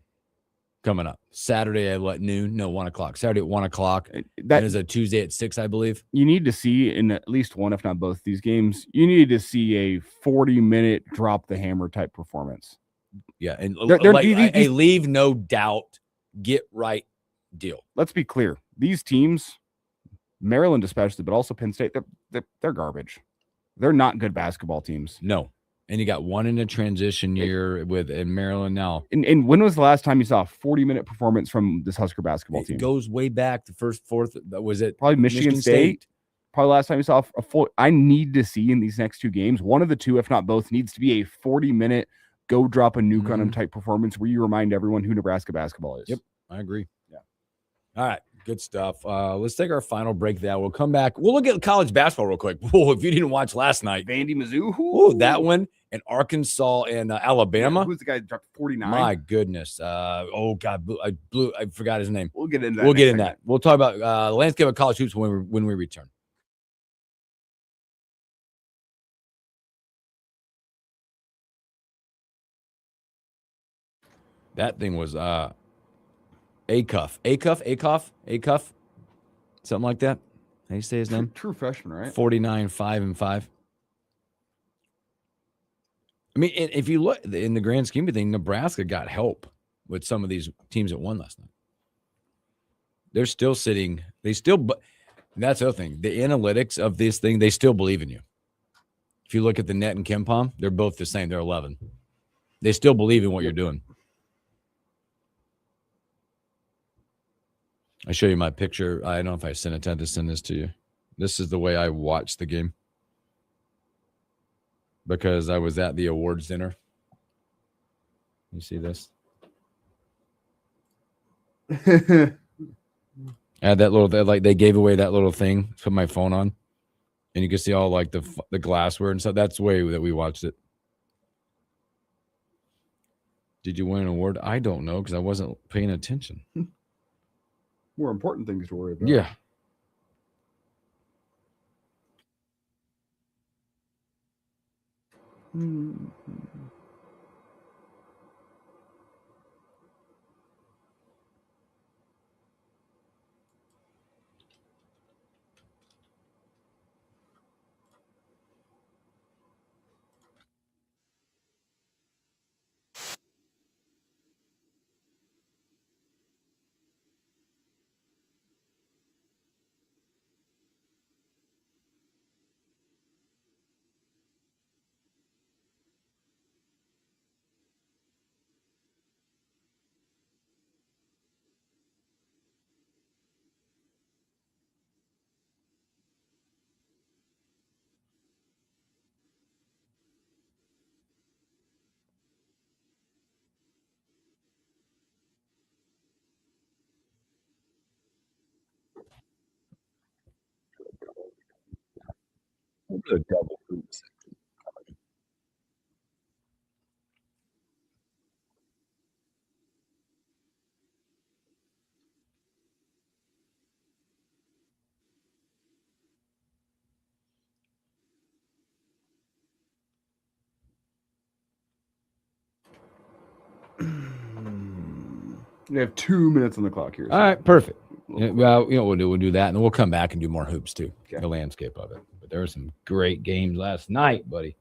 coming up. Saturday at noon? No, 1 o'clock. Saturday at 1 o'clock. That is a Tuesday at 6, I believe. You need to see in at least one, if not both these games, you need to see a 40-minute drop the hammer type performance. Yeah, and a leave no doubt, get right deal. Let's be clear. These teams, Maryland especially, but also Penn State, they're garbage. They're not good basketball teams. No. And you got one in a transition year in Maryland now. And when was the last time you saw a 40-minute performance from this Husker basketball team? It goes way back the fourth. Was it probably Michigan State? Probably last time you saw a full. I need to see in these next 2 games, one of the 2, if not both, needs to be a 40-minute go drop a nuke on them type performance where you remind everyone who Nebraska basketball is. Yep, I agree. Yeah. All right, good stuff. Let's take our final break there. We'll come back. We'll look at college basketball real quick. Whoa, if you didn't watch last night. Vandy, Mizzou. Oh, that one. And Arkansas and Alabama. Yeah, who's the guy that dropped 49? My goodness. Oh, God. I forgot his name. We'll get into that. We'll talk about the landscape of college hoops when we return. That thing was Acuff, something like that. How you say his name? True freshman, right? 49, 5-5. I mean, if you look in the grand scheme of things, Nebraska got help with some of these teams that won last night. They're still sitting. That's the other thing. The analytics of this thing, they still believe in you. If you look at the net and KenPom, they're both the same. They're 11. They still believe in what you're doing. I show you my picture. I don't know if I sent to send this to you. This is the way I watched the game because I was at the awards dinner. You see this? I had that little, they gave away that little thing to put my phone on, and you can see all like the glassware and stuff. That's the way that we watched it. Did you win an award? I don't know because I wasn't paying attention. More important things to worry about. Yeah. The double hoops. We have 2 minutes on the clock here. All right, perfect. Yeah, well, you know what we'll do that, and then we'll come back and do more hoops too. Okay. The landscape of it. But there were some great games last night, buddy.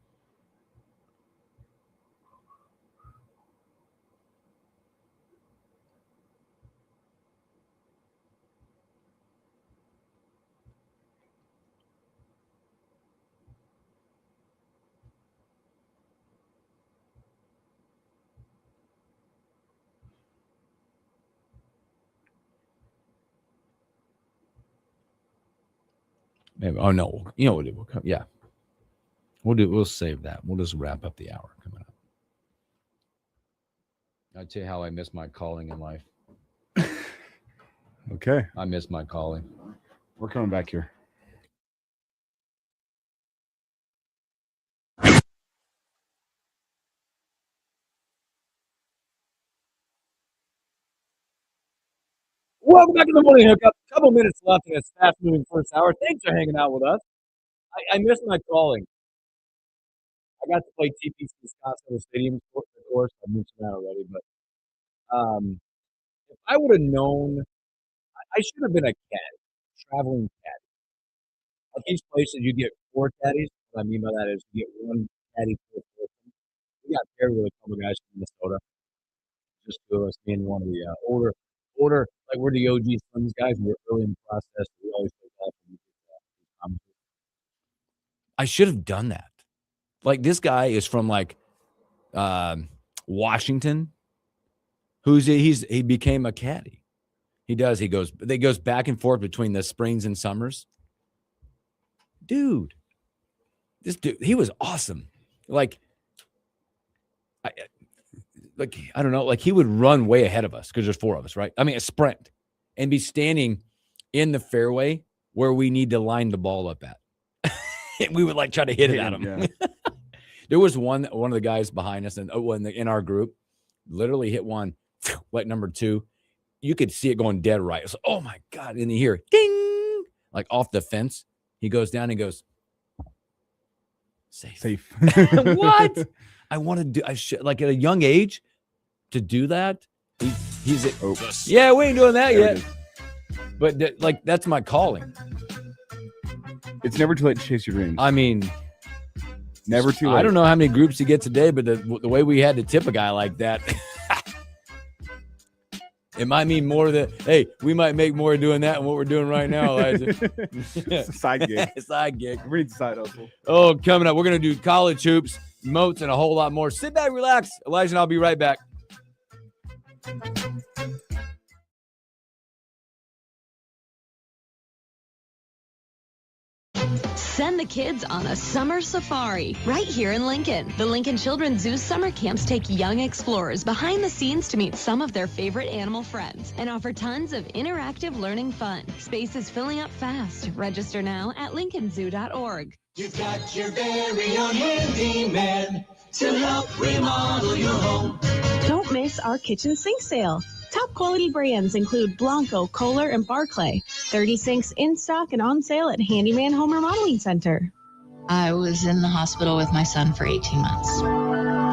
Maybe. Oh no, you know what we'll come. Yeah, we'll save that. We'll just wrap up the hour coming up. I'll tell you how I miss my calling in life. Okay. I miss my calling. We're coming back here. Welcome back to the morning hookup. Couple minutes left in this fast-moving first hour. Thanks for hanging out with us. I missed my calling. I got to play TPC Scottsdale Stadium, of course. I mentioned that already, but if I would have known, I should have been a caddy, traveling caddy. At these places, you get 4 caddies. What I mean by that is you get 1 caddy per person. We got paired with a couple guys from Minnesota. Just 2 of us, me and one of the older, like we're the OG Slims guys. We're early in the process. We always take that. I should have done that. Like this guy is from like Washington. He became a caddy. He goes back and forth between the springs and summers. Dude, this dude, he was awesome. Like I don't know, like he would run way ahead of us because there's 4 of us, right? I mean, a sprint and be standing in the fairway where we need to line the ball up at. And we would like try to hit it at him. Yeah. There was one of the guys behind us and in our group literally hit one like number 2. You could see it going dead right. It's like, oh my God. And you hear ding, like off the fence. He goes down and goes, safe. What? I want to do, like at a young age to do that. He's it. Oh. Yeah, we ain't doing that There it yet. is. But like, that's my calling. It's never too late to chase your dreams. I mean, Never too late. I don't know how many groups you get today, but the way we had to tip a guy like that, it might mean more that, hey, we might make more doing that than what we're doing right now, Elijah. It's a side gig. Side gig. We need a side hustle. Oh, coming up, we're going to do college hoops, moats, and a whole lot more. Sit back, relax. Elijah and I'll be right back. Send the kids on a summer safari right here in Lincoln. The Lincoln Children's Zoo summer camps take young explorers behind the scenes to meet some of their favorite animal friends and offer tons of interactive learning fun. Space is filling up fast. Register now at lincolnzoo.org. You've got your very own handyman to help remodel your home. Don't miss our kitchen sink sale. Top quality brands include Blanco, Kohler, and Barclay. 30 sinks in stock and on sale at Handyman Home Remodeling Center. I was in the hospital with my son for 18 months.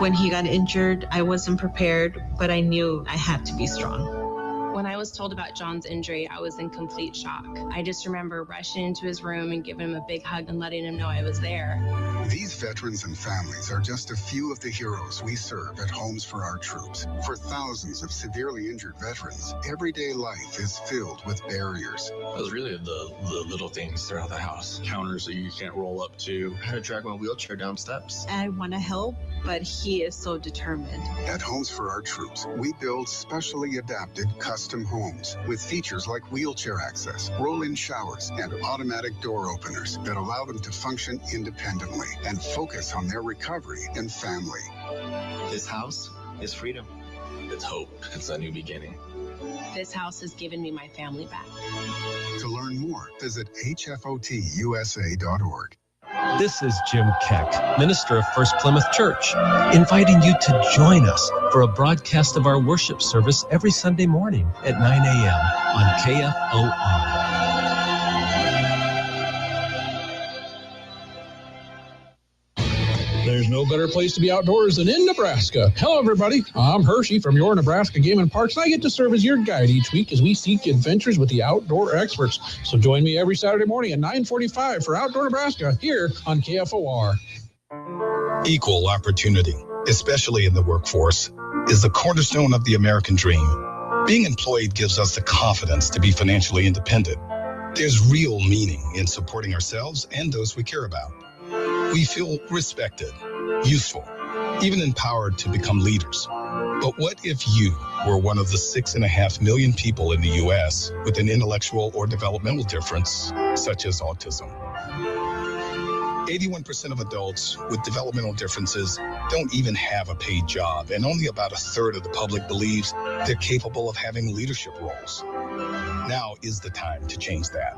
When he got injured, I wasn't prepared, but I knew I had to be strong. When I was told about John's injury, I was in complete shock. I just remember rushing into his room and giving him a big hug and letting him know I was there. These veterans and families are just a few of the heroes we serve at Homes for Our Troops. For thousands of severely injured veterans, everyday life is filled with barriers. It was really the little things throughout the house. Counters that you can't roll up to. How to drag my wheelchair down steps. I want to help, but he is so determined. At Homes for Our Troops, we build specially adapted custom homes with features like wheelchair access, roll-in showers, and automatic door openers that allow them to function independently and focus on their recovery and family. This house is freedom. It's hope. It's a new beginning. This house has given me my family back. To learn more, visit hfotusa.org. This is Jim Keck, minister of First Plymouth Church, inviting you to join us for a broadcast of our worship service every Sunday morning at 9 a.m. on KFOR. There's no better place to be outdoors than in Nebraska. Hello, everybody. I'm Hershey from your Nebraska Game and Parks, and I get to serve as your guide each week as we seek adventures with the outdoor experts. So join me every Saturday morning at 9:45 for Outdoor Nebraska here on KFOR. Equal opportunity, especially in the workforce, is the cornerstone of the American dream. Being employed gives us the confidence to be financially independent. There's real meaning in supporting ourselves and those we care about. We feel respected, useful, even empowered to become leaders. But what if you were one of the 6.5 million people in the U.S. with an intellectual or developmental difference, such as autism? 81% of adults with developmental differences don't even have a paid job, and only about a third of the public believes they're capable of having leadership roles. Now is the time to change that.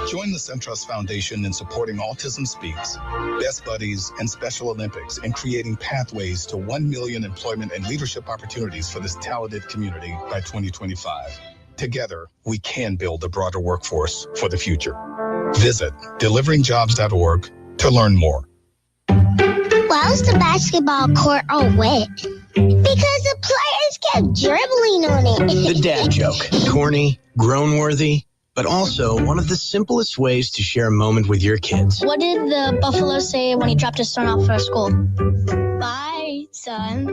Join the SunTrust Foundation in supporting Autism Speaks, Best Buddies, and Special Olympics in creating pathways to 1 million employment and leadership opportunities for this talented community by 2025. Together, we can build a broader workforce for the future. Visit deliveringjobs.org to learn more. Why was the basketball court all wet? Because the players kept dribbling on it. The dad joke. Corny, grown-worthy, but also one of the simplest ways to share a moment with your kids. What did the buffalo say when he dropped his son off for school? Bye, son.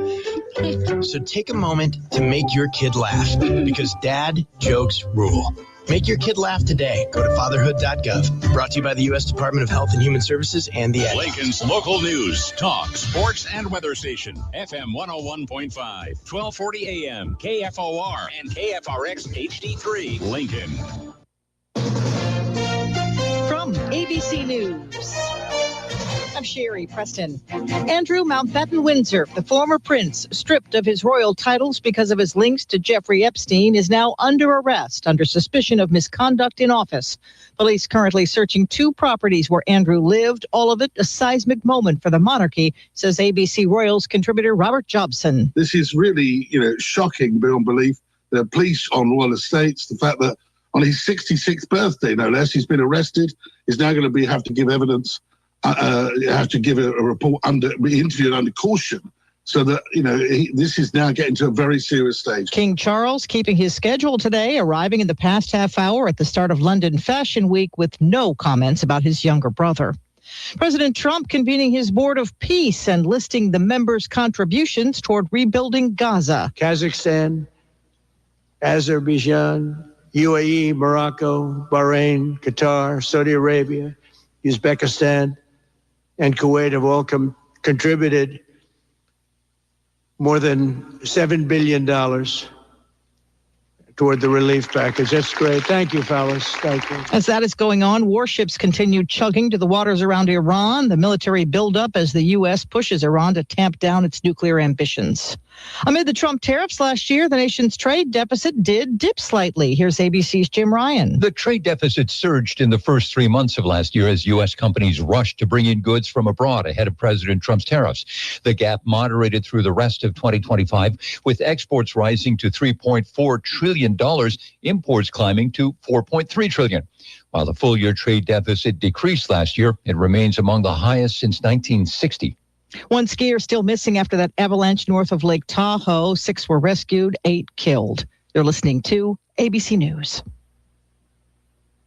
So take a moment to make your kid laugh, because dad jokes rule. Make your kid laugh today. Go to fatherhood.gov. Brought to you by the U.S. Department of Health and Human Services and the Ad. Lincoln's local news, talk, sports, and weather station. FM 101.5, 1240 AM, KFOR, and KFRX HD3, Lincoln. From ABC News, I'm Sherry Preston. Andrew Mountbatten Windsor, the former prince, stripped of his royal titles because of his links to Jeffrey Epstein, is now under arrest under suspicion of misconduct in office. Police currently searching 2 properties where Andrew lived, all of it a seismic moment for the monarchy, says ABC Royals contributor Robert Jobson. This is really, shocking beyond belief. The police on royal estates, the fact that on his 66th birthday, no less, he's been arrested, is now going to have to give evidence. Have to give a report be interviewed under caution So that, this is now getting to a very serious stage. King Charles keeping his schedule today, arriving in the past half hour at the start of London Fashion Week with no comments about his younger brother. President Trump convening his Board of Peace and listing the members' contributions toward rebuilding Gaza. Kazakhstan, Azerbaijan, UAE, Morocco, Bahrain, Qatar, Saudi Arabia, Uzbekistan, and Kuwait have all contributed more than $7 billion toward the relief package. That's great. Thank you, fellas. Thank you. As that is going on, warships continue chugging to the waters around Iran. The military buildup as the U.S. pushes Iran to tamp down its nuclear ambitions. Amid the Trump tariffs last year, the nation's trade deficit did dip slightly. Here's ABC's Jim Ryan. The trade deficit surged in the first 3 months of last year as U.S. companies rushed to bring in goods from abroad ahead of President Trump's tariffs. The gap moderated through the rest of 2025, with exports rising to $3.4 trillion, imports climbing to $4.3 trillion. While the full-year trade deficit decreased last year, it remains among the highest since 1960. One skier still missing after that avalanche north of Lake Tahoe. 6 were rescued, 8 killed. You're listening to ABC News.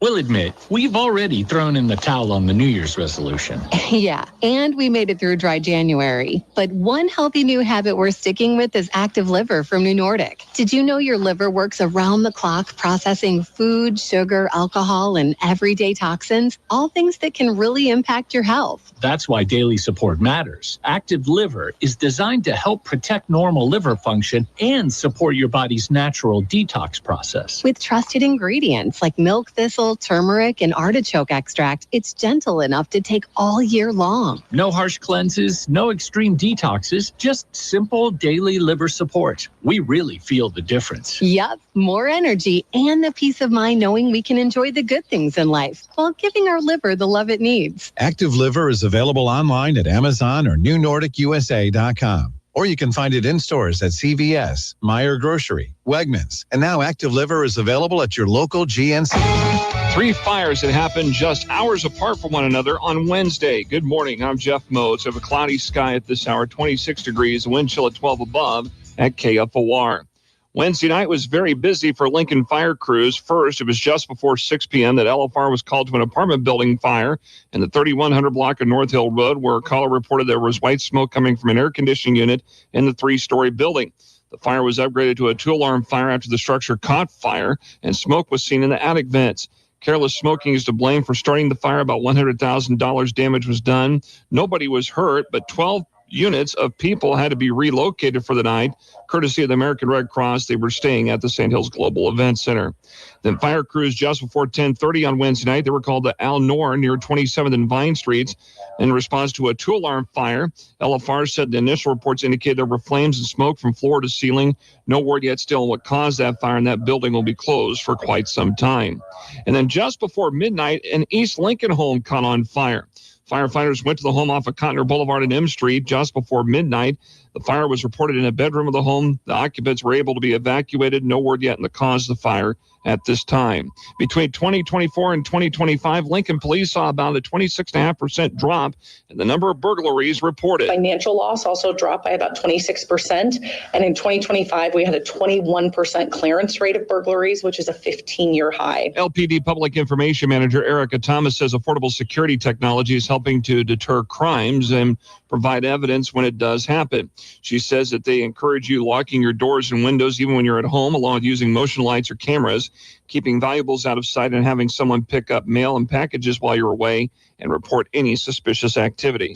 We'll admit, we've already thrown in the towel on the New Year's resolution. Yeah, and we made it through dry January. But one healthy new habit we're sticking with is Active Liver from New Nordic. Did you know your liver works around the clock processing food, sugar, alcohol, and everyday toxins? All things that can really impact your health. That's why daily support matters. Active Liver is designed to help protect normal liver function and support your body's natural detox process. With trusted ingredients like milk thistle, turmeric, and artichoke extract, it's gentle enough to take all year long. No harsh cleanses, no extreme detoxes, just simple daily liver support. We really feel the difference. Yup, more energy and the peace of mind knowing we can enjoy the good things in life while giving our liver the love it needs. Active Liver is available online at Amazon or NewNordicUSA.com. Or you can find it in stores at CVS, Meijer Grocery, Wegmans, and now Active Liver is available at your local GNC. 3 fires that happened just hours apart from one another on Wednesday. Good morning, I'm Jeff Modes. We have a cloudy sky at this hour, 26 degrees, wind chill at 12 above at KFOR. Wednesday night was very busy for Lincoln fire crews. First, it was just before 6 p.m. that LFR was called to an apartment building fire in the 3100 block of North Hill Road, where a caller reported there was white smoke coming from an air conditioning unit in the 3-story building. The fire was upgraded to a 2-alarm fire after the structure caught fire, and smoke was seen in the attic vents. Careless smoking is to blame for starting the fire. About $100,000 damage was done. Nobody was hurt, but 12 units of people had to be relocated for the night, courtesy of the American Red Cross. They were staying at the Sand Hills Global Event Center. Then fire crews just before 10:30 on Wednesday night, they were called to Al Noor near 27th and Vine Streets in response to a 2-alarm fire. LFR said the initial reports indicated there were flames and smoke from floor to ceiling. No word yet still on what caused that fire, and that building will be closed for quite some time. And then just before midnight, an East Lincoln home caught on fire. Firefighters went to the home off of Cotner Boulevard and M Street just before midnight. The fire was reported in a bedroom of the home. The occupants were able to be evacuated. No word yet on the cause of the fire at this time. Between 2024 and 2025, Lincoln police saw about a 26.5% drop in the number of burglaries reported. Financial loss also dropped by about 26%. And in 2025, we had a 21% clearance rate of burglaries, which is a 15-year high. LPD Public Information Manager Erica Thomas says affordable security technology is helping to deter crimes and provide evidence when it does happen. She says that they encourage you locking your doors and windows even when you're at home, along with using motion lights or cameras, keeping valuables out of sight, and having someone pick up mail and packages while you're away and report any suspicious activity.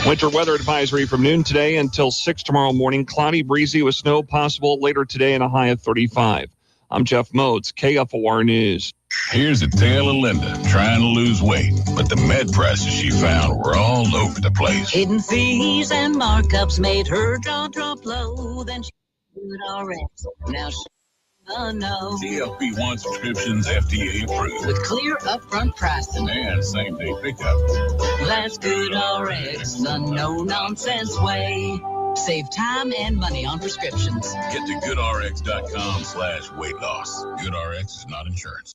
Winter weather advisory from noon today until 6 tomorrow morning. Cloudy, breezy with snow possible later today and a high of 35. I'm Jeff Modes, KFOR News. Here's a tale of Linda trying to lose weight, but the med prices she found were all over the place. Hidden fees and markups made her jaw drop low. Then she would RX. Now she no. GLP-1 subscriptions FDA approved. With clear upfront pricing. And same-day pickup. That's good RX, the no-nonsense way. Save time and money on prescriptions. Get to goodrx.com/weight loss. GoodRx is not insurance.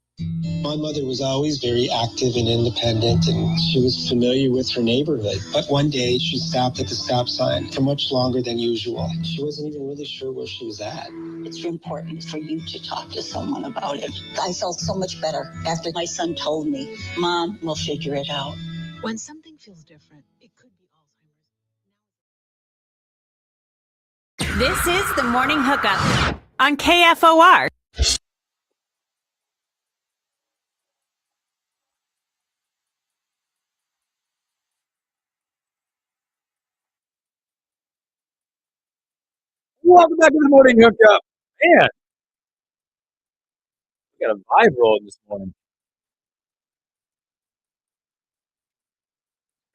My mother was always very active and independent, and she was familiar with her neighborhood. But one day she stopped at the stop sign for much longer than usual. She wasn't even really sure where she was at. It's important for you to talk to someone about it. I felt so much better after my son told me, Mom, we'll figure it out. When something feels different, it could be Alzheimer's. This is the Morning Hookup on KFOR. Welcome back to the Morning Hookup. Man, we got a vibe rolling this morning.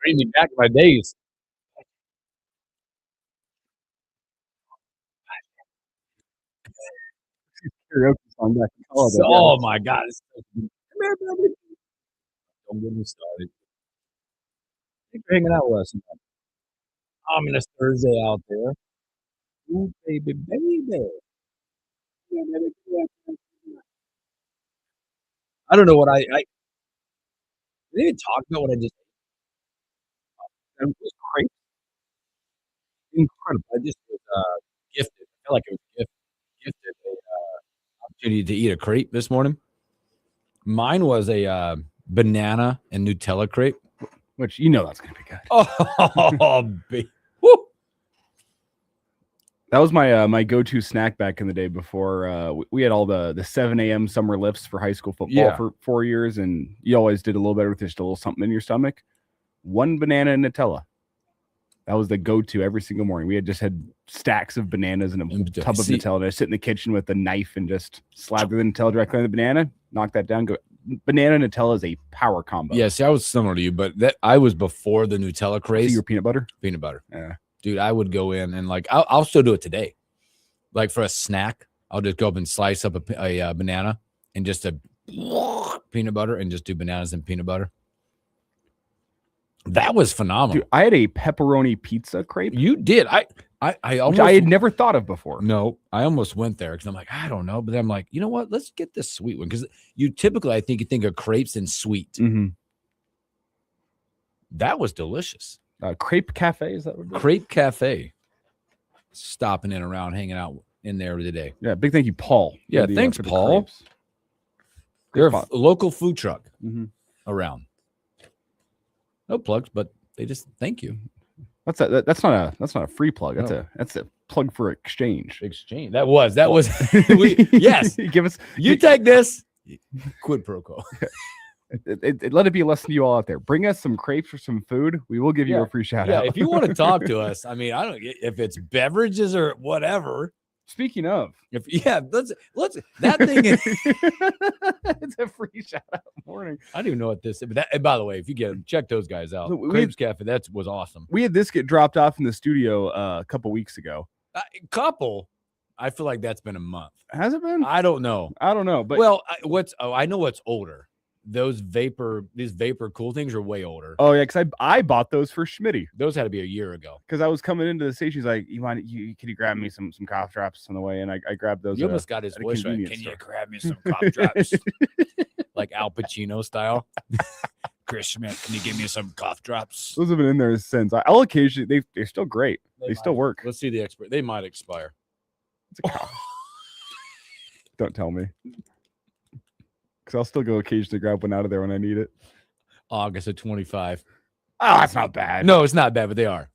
Bringing me back to my days. Karaoke song back in college. Oh my God. Don't get me started. Thanks for hanging out with us. Ominous Thursday out there. Ooh, baby, baby. I don't know what I didn't even talk about what I just ate. It was great. Incredible. I just was gifted. I feel like it was gifted a opportunity to eat a crepe this morning. Mine was a banana and Nutella crepe, which you know that's gonna be good. Oh, woo! That was my my go-to snack back in the day before we had all the 7 a.m. summer lifts for high school football for 4 years, and you always did a little better with just a little something in your stomach. One banana and Nutella. That was the go-to every single morning. We had stacks of bananas and a tub of Nutella. And I sit in the kitchen with a knife and just slather the Nutella directly on the banana, knock that down, go. Banana and Nutella is a power combo. Yeah, see, I was similar to you, but I was before the Nutella craze. So you were peanut butter? Peanut butter. Yeah. Dude, I would go in and I'll still do it today. Like for a snack, I'll just go up and slice up a banana and just a peanut butter and just do bananas and peanut butter. That was phenomenal. Dude, I had a pepperoni pizza crepe. You did. I almost, I had never thought of before. No, I almost went there because I'm like, I don't know. But then I'm like, you know what? Let's get this sweet one. Because you typically, I think you think of crepes and sweet. Mm-hmm. That was delicious. Crepe Cafe, is that what it is? Crepe Cafe. Stopping in around, hanging out in there today. Yeah, big thank you, Paul. Yeah, thanks, Paul. They're a local food truck around. No plugs, but they just thank you. That's not a free plug. That's a plug for exchange. Exchange. That was yes. Give us you take this. Quid pro quo. Let it be a lesson to you all out there. Bring us some crepes or some food. We will give you a free shout out. If you want to talk to us, I mean, I don't if it's beverages or whatever. Speaking of, let's that thing is it's a free shout out morning. I don't even know what this is. But and by the way, if you get them, check those guys out. Crepes Cafe, that was awesome. We had this get dropped off in the studio a couple weeks ago. I feel like that's been a month. Has it been? I don't know. But I know what's older. These vapor cool things are way older. Oh yeah, because I bought those for Schmitty. Those had to be a year ago. Because I was coming into the station, he's like, can you grab me some cough drops on the way? And I grabbed those. You almost got his voice right. Can you grab me some cough drops? Like Al Pacino style. Chris Schmidt, can you give me some cough drops? Those have been in there since. I'll occasionally, they're still great. They still work. Let's see the expert. They might expire. It's a cough. Don't tell me. Because I'll still go occasionally grab one out of there when I need it. August of 25. Oh, that's not bad. No, it's not bad, but they are.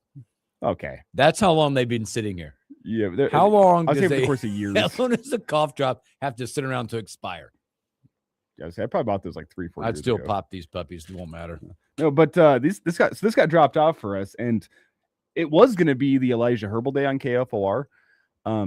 Okay. That's how long they've been sitting here. Yeah. How long I'll say over the course of years. How long does a cough drop have to sit around to expire? Yeah, I probably bought those like 3-4 years ago. I'd still pop these puppies. It won't matter. No, but this got dropped off for us, and it was going to be the Elijah Herbal Day on KFOR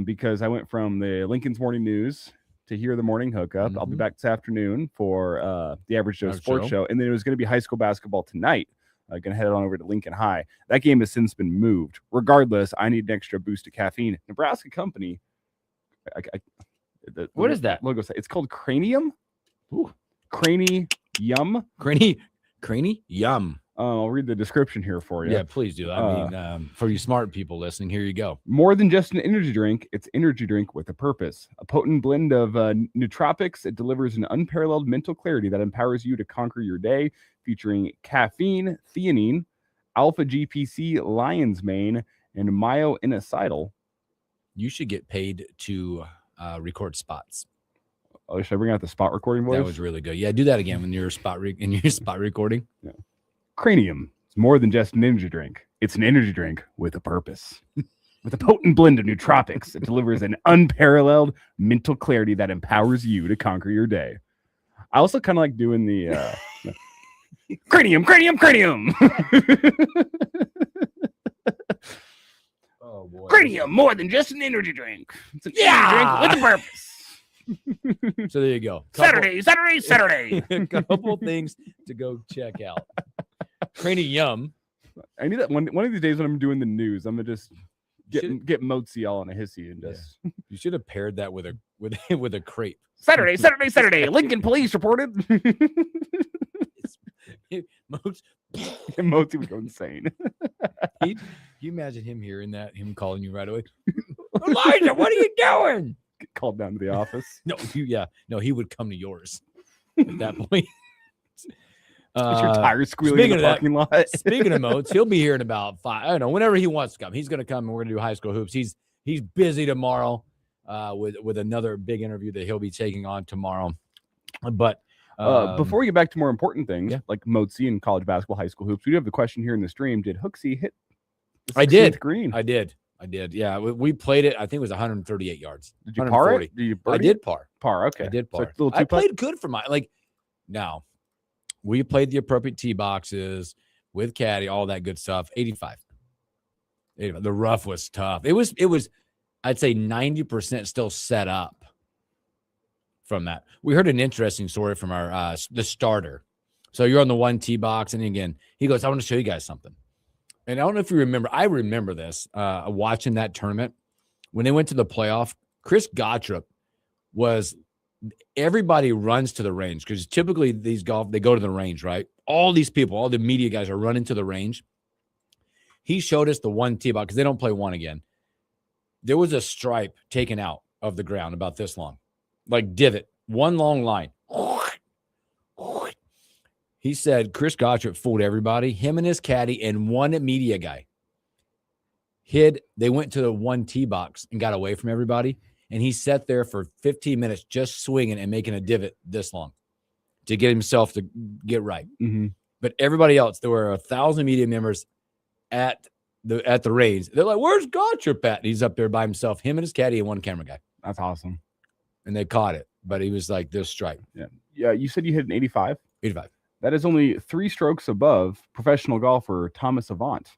because I went from the Lincoln's Morning News to hear the Morning Hookup. I'll be back this afternoon for the Average Joe Sports Show. And then it was going to be high school basketball tonight. Going to head on over to Lincoln High. That game has since been moved. Regardless, I need an extra boost of caffeine. Nebraska Company. What is that? Logo. It's called Cranium. Ooh. Cranium. Cranium. I'll read the description here for you. Yeah, please do. I mean, for you smart people listening, here you go. More than just an energy drink, it's energy drink with a purpose. A potent blend of nootropics. It delivers an unparalleled mental clarity that empowers you to conquer your day, featuring caffeine, theanine, alpha GPC, lion's mane, and myo-inositol. You should get paid to record spots. Oh, should I bring out the spot recording voice? That was really good. Yeah, do that again when you're spot recording. Yeah. Cranium. It's more than just an energy drink. It's an energy drink with a purpose. With a potent blend of nootropics, it delivers an unparalleled mental clarity that empowers you to conquer your day. I also kind of like doing the cranium. Oh boy. Cranium, more than just an energy drink. It's an energy drink with a purpose. So there you go. Saturday. A couple things to go check out. Cranium. I need that one of these days when I'm doing the news. I'm gonna just get Motzi all on a hissy and just. Yeah. You should have paired that with a crepe. Saturday. Lincoln police reported. Motzi would go insane. Can you imagine him hearing that? Him calling you right away. Elijah, what are you doing? Get called down to the office. No, he would come to yours at that point. Is your tires squealing in the parking lot? Speaking of Moats, he'll be here in about 5. I don't know, whenever he wants to come. He's going to come, and we're going to do high school hoops. He's busy tomorrow with another big interview that he'll be taking on tomorrow. But before we get back to more important things, like Moatzy and college basketball, high school hoops, we do have the question here in the stream. Did Hooksy hit the 16th green? I did. Yeah, we played it. I think it was 138 yards. Did you par it? I did par. Okay. I did par. So I played good for now. We played the appropriate tee boxes with caddy, all that good stuff. 85. The rough was tough. It was. I'd say 90% still set up from that. We heard an interesting story from our the starter. So you're on the one tee box, and again, he goes, "I want to show you guys something." And I don't know if you remember. I remember this watching that tournament when they went to the playoff. Chris Gottrop was. Everybody runs to the range because typically they go to the range, right? All these people, all the media guys are running to the range. He showed us the one tee box because they don't play one again. There was a stripe taken out of the ground about this long, like divot, one long line. He said Chris Gottrop fooled everybody, him and his caddy and one media guy. They went to the one tee box and got away from everybody. And he sat there for 15 minutes just swinging and making a divot this long to get himself to get right. Mm-hmm. But everybody else, there were 1,000 media members at the range. They're like, "Where's Gottrop at?" And he's up there by himself, him and his caddy and one camera guy. That's awesome. And they caught it, but he was like this stripe. Yeah. You said you hit an 85? 85. That is only 3 strokes above professional golfer Thomas Avant.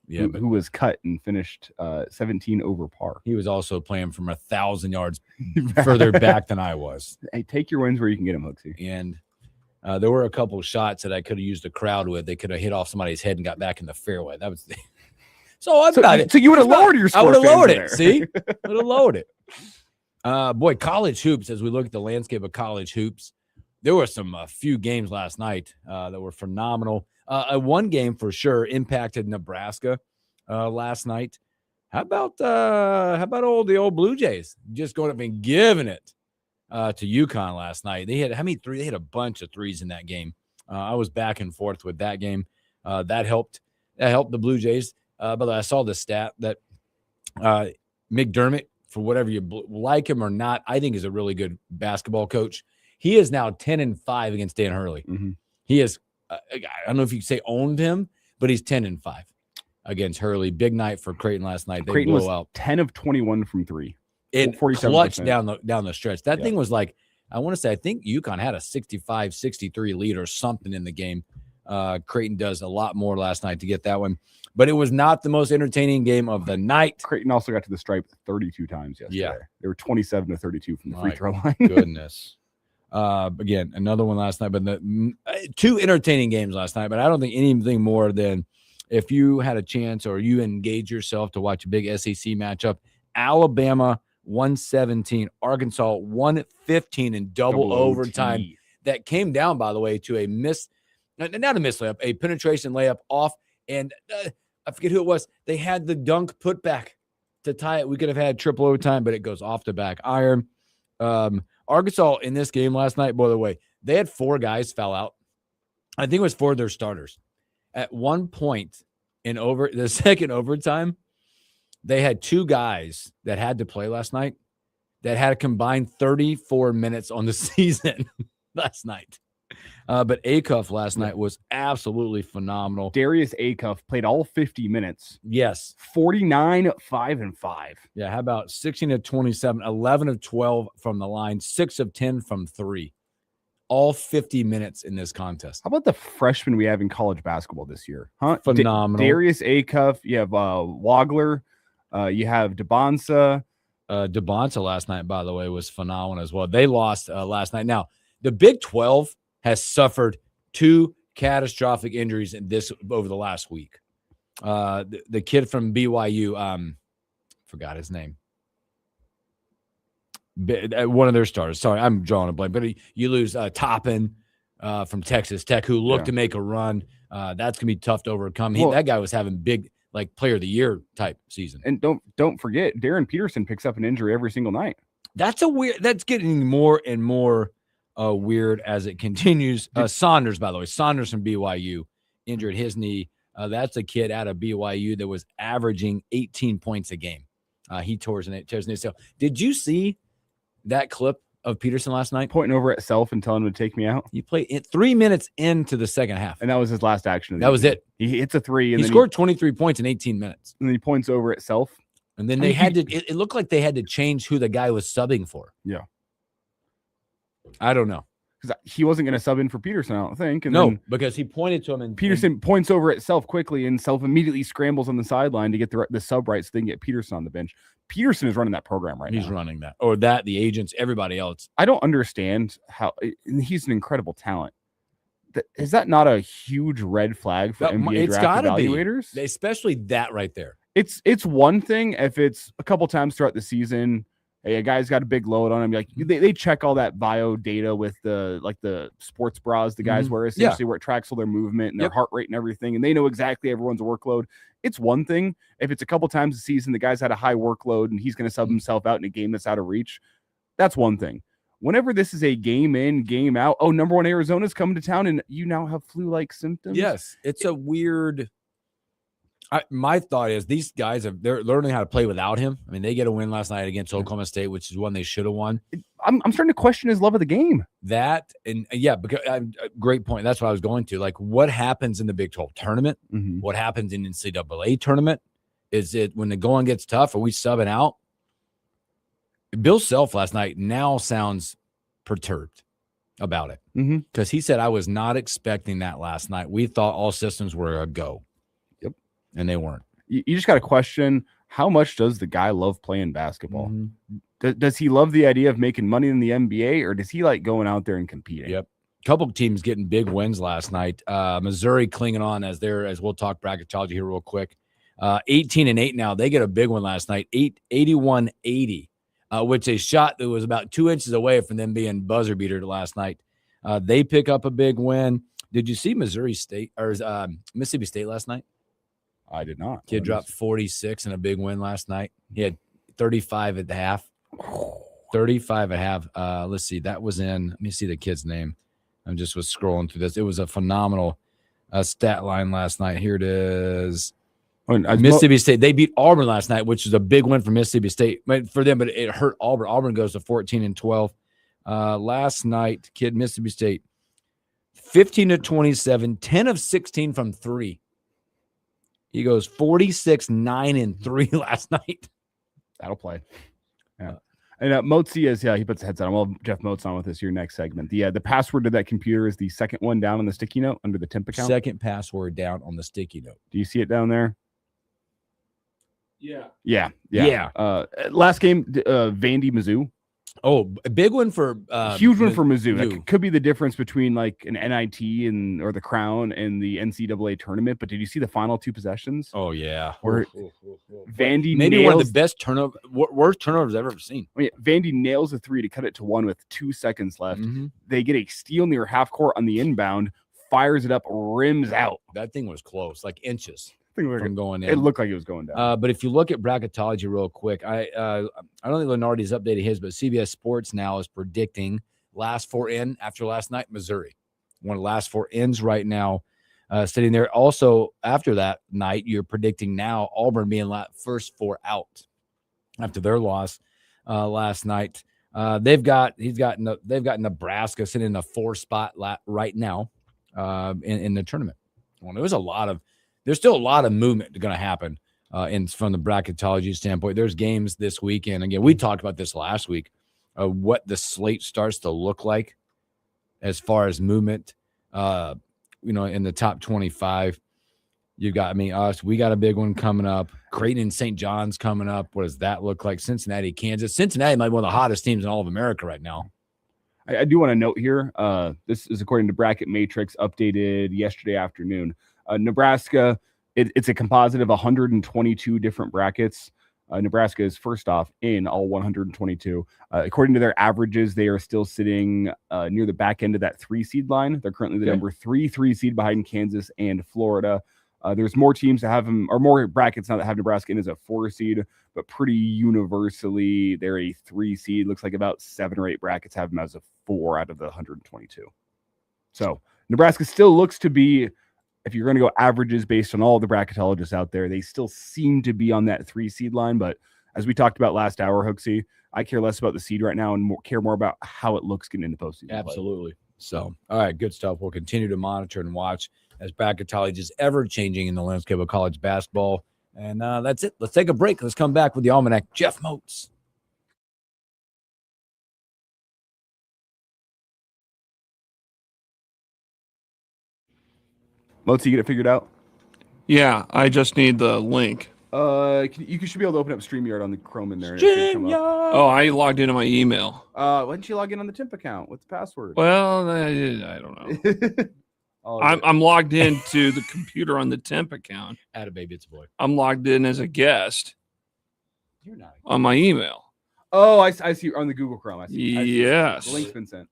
Yeah, who was cut and finished 17 over par. He was also playing from 1,000 yards further back than I was. Hey, take your wins where you can get them, Hooksy. And there were a couple of shots that I could have used the crowd with. They could have hit off somebody's head and got back in the fairway. That was so you would have lowered your score. I would have lowered it. See, would have lowered it. Boy, college hoops. As we look at the landscape of college hoops, there were some few games last night that were phenomenal. One game for sure impacted Nebraska last night. How about the old Blue Jays just going up and giving it to UConn last night? They had They had a bunch of threes in that game. I was back and forth with that game. That helped the Blue Jays. But I saw the stat that McDermott, for whatever you like him or not, I think is a really good basketball coach. He is now 10-5 against Dan Hurley. Mm-hmm. He is. I don't know if you could say owned him, but he's 10-5 against Hurley. Big night for Creighton last night. They Creighton blew was out 10 of 21 from 3. It 47% clutched down the stretch. That thing was like, I want to say, I think UConn had a 65-63 lead or something in the game. Creighton does a lot more last night to get that one, but it was not the most entertaining game of the night. Creighton also got to the stripe 32 times yesterday. Yeah, they were 27-32 from the free throw line. Goodness. Again, another one last night, but two entertaining games last night, but I don't think anything more than if you had a chance or you engage yourself to watch a big SEC matchup. Alabama 117, Arkansas 115 in double overtime. That came down, by the way, to a not a missed layup, a penetration layup off, and I forget who it was. They had the dunk put back to tie it. We could have had triple overtime, but it goes off the back iron. Arkansas in this game last night, by the way, they had 4 guys foul out. I think it was 4 of their starters. At one point in the second overtime, they had 2 guys that had to play last night that had a combined 34 minutes on the season last night. But Acuff last night was absolutely phenomenal. Darius Acuff played all 50 minutes. Yes. 49, 5, and 5. Yeah, how about 16 of 27, 11 of 12 from the line, 6 of 10 from 3. All 50 minutes in this contest. How about the freshmen we have in college basketball this year? Huh? Phenomenal. Darius Acuff, you have Wagler, you have DeBonsa. DeBonsa last night, by the way, was phenomenal as well. They lost last night. Now, the Big 12 has suffered 2 catastrophic injuries over the last week. The kid from BYU, forgot his name. One of their starters. Sorry, I'm drawing a blank. But you lose Toppin from Texas Tech, who looked to make a run. That's going to be tough to overcome. That guy was having big, like, player of the year type season. And don't forget, Darren Peterson picks up an injury every single night. That's getting more and more weird as it continues. Saunders, by the way, Saunders from BYU injured his knee. That's a kid out of BYU that was averaging 18 points a game. He tears his knee. So, did you see that clip of Peterson last night? Pointing over at Self and telling him to take me out. He played it 3 minutes into the second half. And that was his last action. That was it. He hits a 3. And he scored 23 points in 18 minutes. And then he points over at Self. And then it looked like they had to change who the guy was subbing for. Yeah. I don't know. Because he wasn't going to sub in for Peterson, I don't think. And no, because he pointed to him. And Peterson points over at Self quickly, and Self immediately scrambles on the sideline to get the sub right so they can get Peterson on the bench. Peterson is running that program right now. He's running that. Or that, the agents, everybody else. I don't understand how he's an incredible talent. Is that not a huge red flag for NBA draft evaluators? Especially that right there. It's one thing if it's a couple times throughout the season. Hey, a guy's got a big load on him. Like they check all that bio data with the sports bras the guys wear, essentially where it tracks all their movement and their heart rate and everything, and they know exactly everyone's workload. It's one thing if it's a couple times a season the guy's had a high workload and he's going to sub himself out in a game that's out of reach. That's one thing. Whenever this is a game in, game out, number 1 Arizona's coming to town and you now have flu-like symptoms. Yes, it's a weird. My thought is these guys they're learning how to play without him. I mean, they get a win last night against Oklahoma State, which is one they should have won. I'm starting to question his love of the game. That and because great point. That's what I was going to. Like, what happens in the Big 12 tournament? Mm-hmm. What happens in NCAA tournament? Is it when the going gets tough? Are we subbing out? Bill Self last night now sounds perturbed about it because he said, "I was not expecting that last night. We thought all systems were a go." And they weren't. You just got to question, how much does the guy love playing basketball? Does he love the idea of making money in the NBA, or does he like going out there and competing? Yep. A couple of teams getting big wins last night. Missouri clinging on as we'll talk bracketology here real quick. 18-8 now. They get a big one last night, 81-80, which a shot that was about 2 inches away from them being buzzer beater last night. They pick up a big win. Did you see Missouri State or Mississippi State last night? I did not. Kid dropped 46 in a big win last night. He had 35 at the half. 35 at half. Let's see. That was let me see the kid's name. I just was scrolling through this. It was a phenomenal stat line last night. Here it is. Mississippi State. They beat Auburn last night, which is a big win for Mississippi State for them, but it hurt Auburn. Auburn goes to 14-12. Last night, kid Mississippi State, 15-27, 10 of 16 from 3. He goes 46-9-3 last night. That'll play. Yeah. And Motzi he puts the headset on. Well, Jeff Moat's on with us here next segment. The password to that computer is the second one down on the sticky note under the temp account. Second password down on the sticky note. Do you see it down there? Yeah. Last game, Vandy, Mizzou. Oh, a big one for huge one for Mizzou. That could be the difference between like an NIT or the Crown and the NCAA tournament. But did you see the final 2 possessions? Oh yeah, where Vandy maybe one of the best worst turnovers I've ever seen. Vandy nails a 3 to cut it to 1 with 2 seconds left. They get a steal near half court on the inbound, fires it up, rims out. That thing was close, like inches from going in. It looked like it was going down. But if you look at bracketology real quick, I don't think Lenardi's updated his, but CBS Sports now is predicting last four in after last night, Missouri. One of the last four ins right now, sitting there. Also, after that night, you're predicting now Auburn being first four out after their loss last night. They've got Nebraska sitting in the 4 spot right now in the tournament. Well, there's still a lot of movement going to happen from the bracketology standpoint. There's games this weekend. Again, we talked about this last week, what the slate starts to look like as far as movement, in the top 25. You got, us. We got a big one coming up. Creighton and St. John's coming up. What does that look like? Cincinnati, Kansas. Cincinnati might be one of the hottest teams in all of America right now. I do want to note here, this is according to Bracket Matrix, updated yesterday afternoon. Nebraska, it's a composite of 122 different brackets. Nebraska is first off in all 122. According to their averages, they are still sitting near the back end of that 3 seed line. They're currently the number 3 seed behind Kansas and Florida. There's more teams that have them, or more brackets now that have Nebraska in as a 4 seed, but pretty universally they're a 3 seed. Looks like about 7 or 8 brackets have them as a 4 out of the 122. So Nebraska still looks to be, if you're going to go averages based on all the bracketologists out there, they still seem to be on that 3 seed line. But as we talked about last hour, Hooksy, I care less about the seed right now and care more about how it looks getting into postseason. Absolutely. So, all right, good stuff. We'll continue to monitor and watch as bracketology is ever changing in the landscape of college basketball. And that's it. Let's take a break. Let's come back with the Almanac. Jeff Moats. Moats, you get it figured out? Yeah, I just need the link. You should be able to open up StreamYard on the Chrome in there. Oh, I logged into my email. Why didn't you log in on the Temp account? What's the password? Well, I don't know. I'm logged into the computer on the Temp account. Baby, it's a boy. I'm logged in as a guest. You're not on my email. Oh, I see on the Google Chrome. I see. Yes. The link's been sent.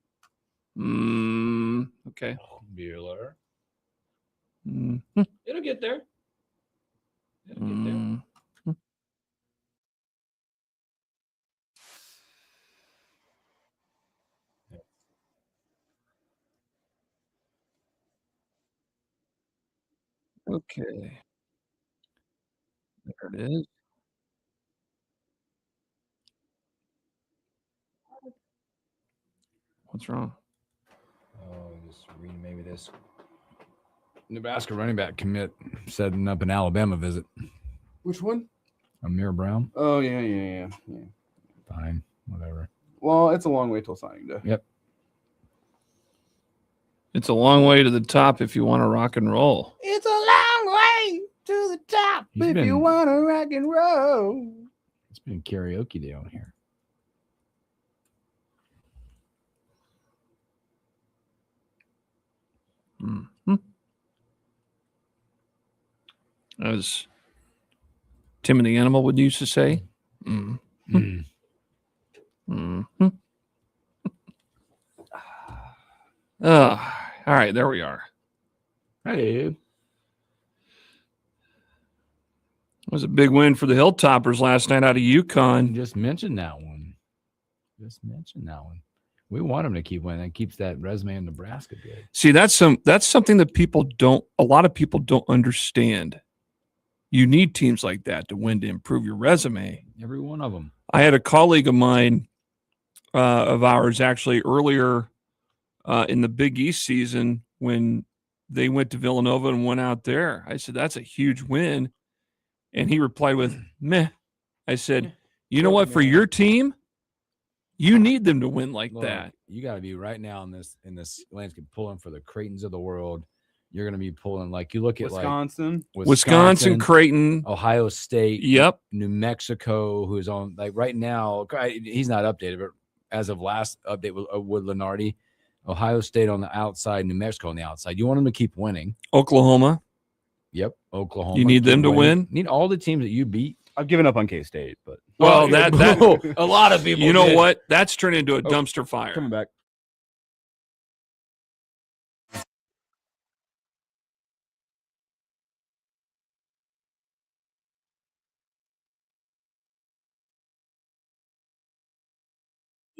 Okay. Bueller. It'll get there. Okay. There it is. What's wrong? Oh, just reading maybe this. Nebraska running back commit setting up an Alabama visit. Which one? Amir Brown. Oh, yeah. Fine, whatever. Well, it's a long way till signing day. Yep. It's a long way to the top if you want to rock and roll. It's a long way to the top if you want to rock and roll. It's been karaoke day on here. As Tim and the Animal would used to say. All right, there we are. Hey. It was a big win for the Hilltoppers last night out of UConn. Just mentioned that one. We want them to keep winning. That keeps that resume in Nebraska good. See, that's something that a lot of people don't understand. You need teams like that to win to improve your resume. Every one of them. I had a colleague of mine, of ours, actually earlier in the Big East season when they went to Villanova and went out there. I said, that's a huge win. And he replied with, meh. I said, you know what? For your team, you need them to win like that. You got to be right now in this landscape pulling for the Creightons of the world. You're going to be pulling like you look at Wisconsin, Creighton, Ohio State, yep, New Mexico, who's on like right now. He's not updated, but as of last update with Lenardi, Ohio State on the outside, New Mexico on the outside. You want them to keep winning. Oklahoma. Yep, Oklahoma. You need them to win. Need all the teams that you beat. I've given up on K-State, but that a lot of people. You know what? That's turned into a dumpster fire. Coming back.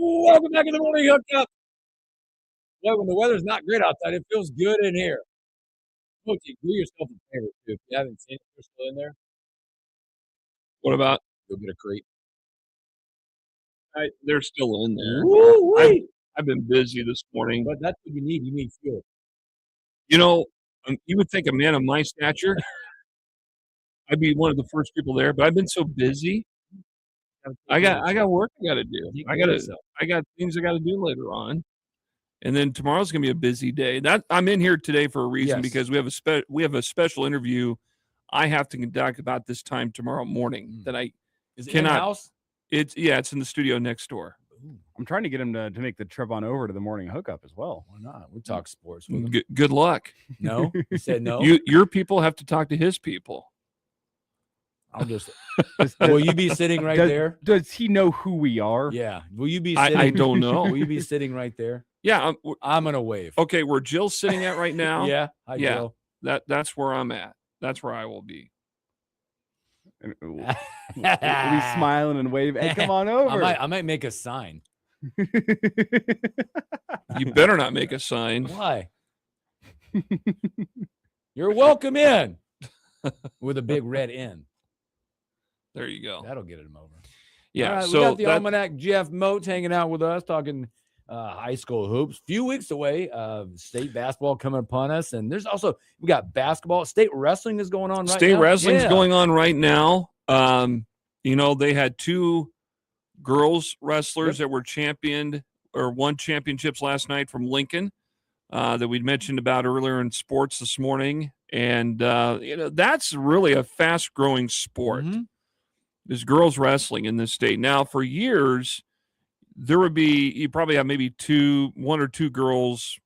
Welcome back in the morning hookup. Well, when the weather's not great outside, it feels good in here. Look, you do yourself a favor too. If you haven't seen it, they're still in there. What about? Go get a crate. They're still in there. Woo-wee. I've been busy this morning. But that's what you need. You need fuel. You know, you would think a man of my stature, I'd be one of the first people there, but I've been so busy. I got work I got to do. I got things I got to do later on, and then tomorrow's gonna be a busy day. That I'm in here today for a reason because we have a special interview I have to conduct about this time tomorrow morning that I cannot. In-house? It's in the studio next door. I'm trying to get him to make the trip on over to the morning hookup as well. Why not? We talk sports. Good luck. No, he said no. Your people have to talk to his people. I'll just. Will you be sitting right there? Does he know who we are? Yeah. Will you be sitting? I don't know. Will you be sitting right there? Yeah. I'm gonna wave. Okay, where Jill's sitting at right now. Yeah. Hi, Jill. That's where I'm at. That's where I will be. We'll be smiling and waving. Hey, come on over. I might make a sign. You better not make a sign. Why? You're welcome in with a big red N. There you go. That'll get him over. Yeah. All right, So we got the Almanac Jeff Moat hanging out with us, talking high school hoops. Few weeks away, state basketball coming upon us, and there's also we got basketball. State wrestling is going on right now. State wrestling's going on right now. They had two girls wrestlers that were championed or won championships last night from Lincoln that we mentioned about earlier in sports this morning, and that's really a fast-growing sport. Is girls wrestling in this state now? For years, you probably have maybe one or two girls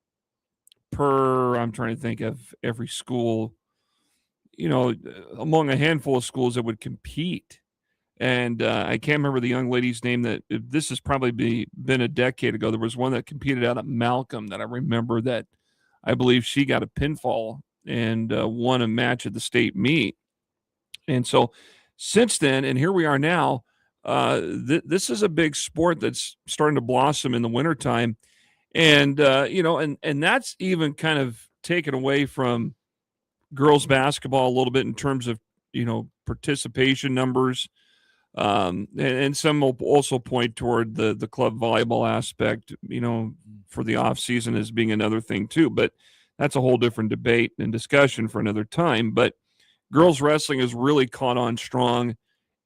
per. I'm trying to think of every school. Among a handful of schools that would compete. And I can't remember the young lady's name. That this has probably been a decade ago. There was one that competed out of Malcolm that I remember that I believe she got a pinfall and won a match at the state meet. And so since then, and here we are now, this is a big sport that's starting to blossom in the wintertime. And, and that's even kind of taken away from girls basketball a little bit in terms of, participation numbers. And some will also point toward the club volleyball aspect, for the off season as being another thing too, but that's a whole different debate and discussion for another time. But girls wrestling has really caught on strong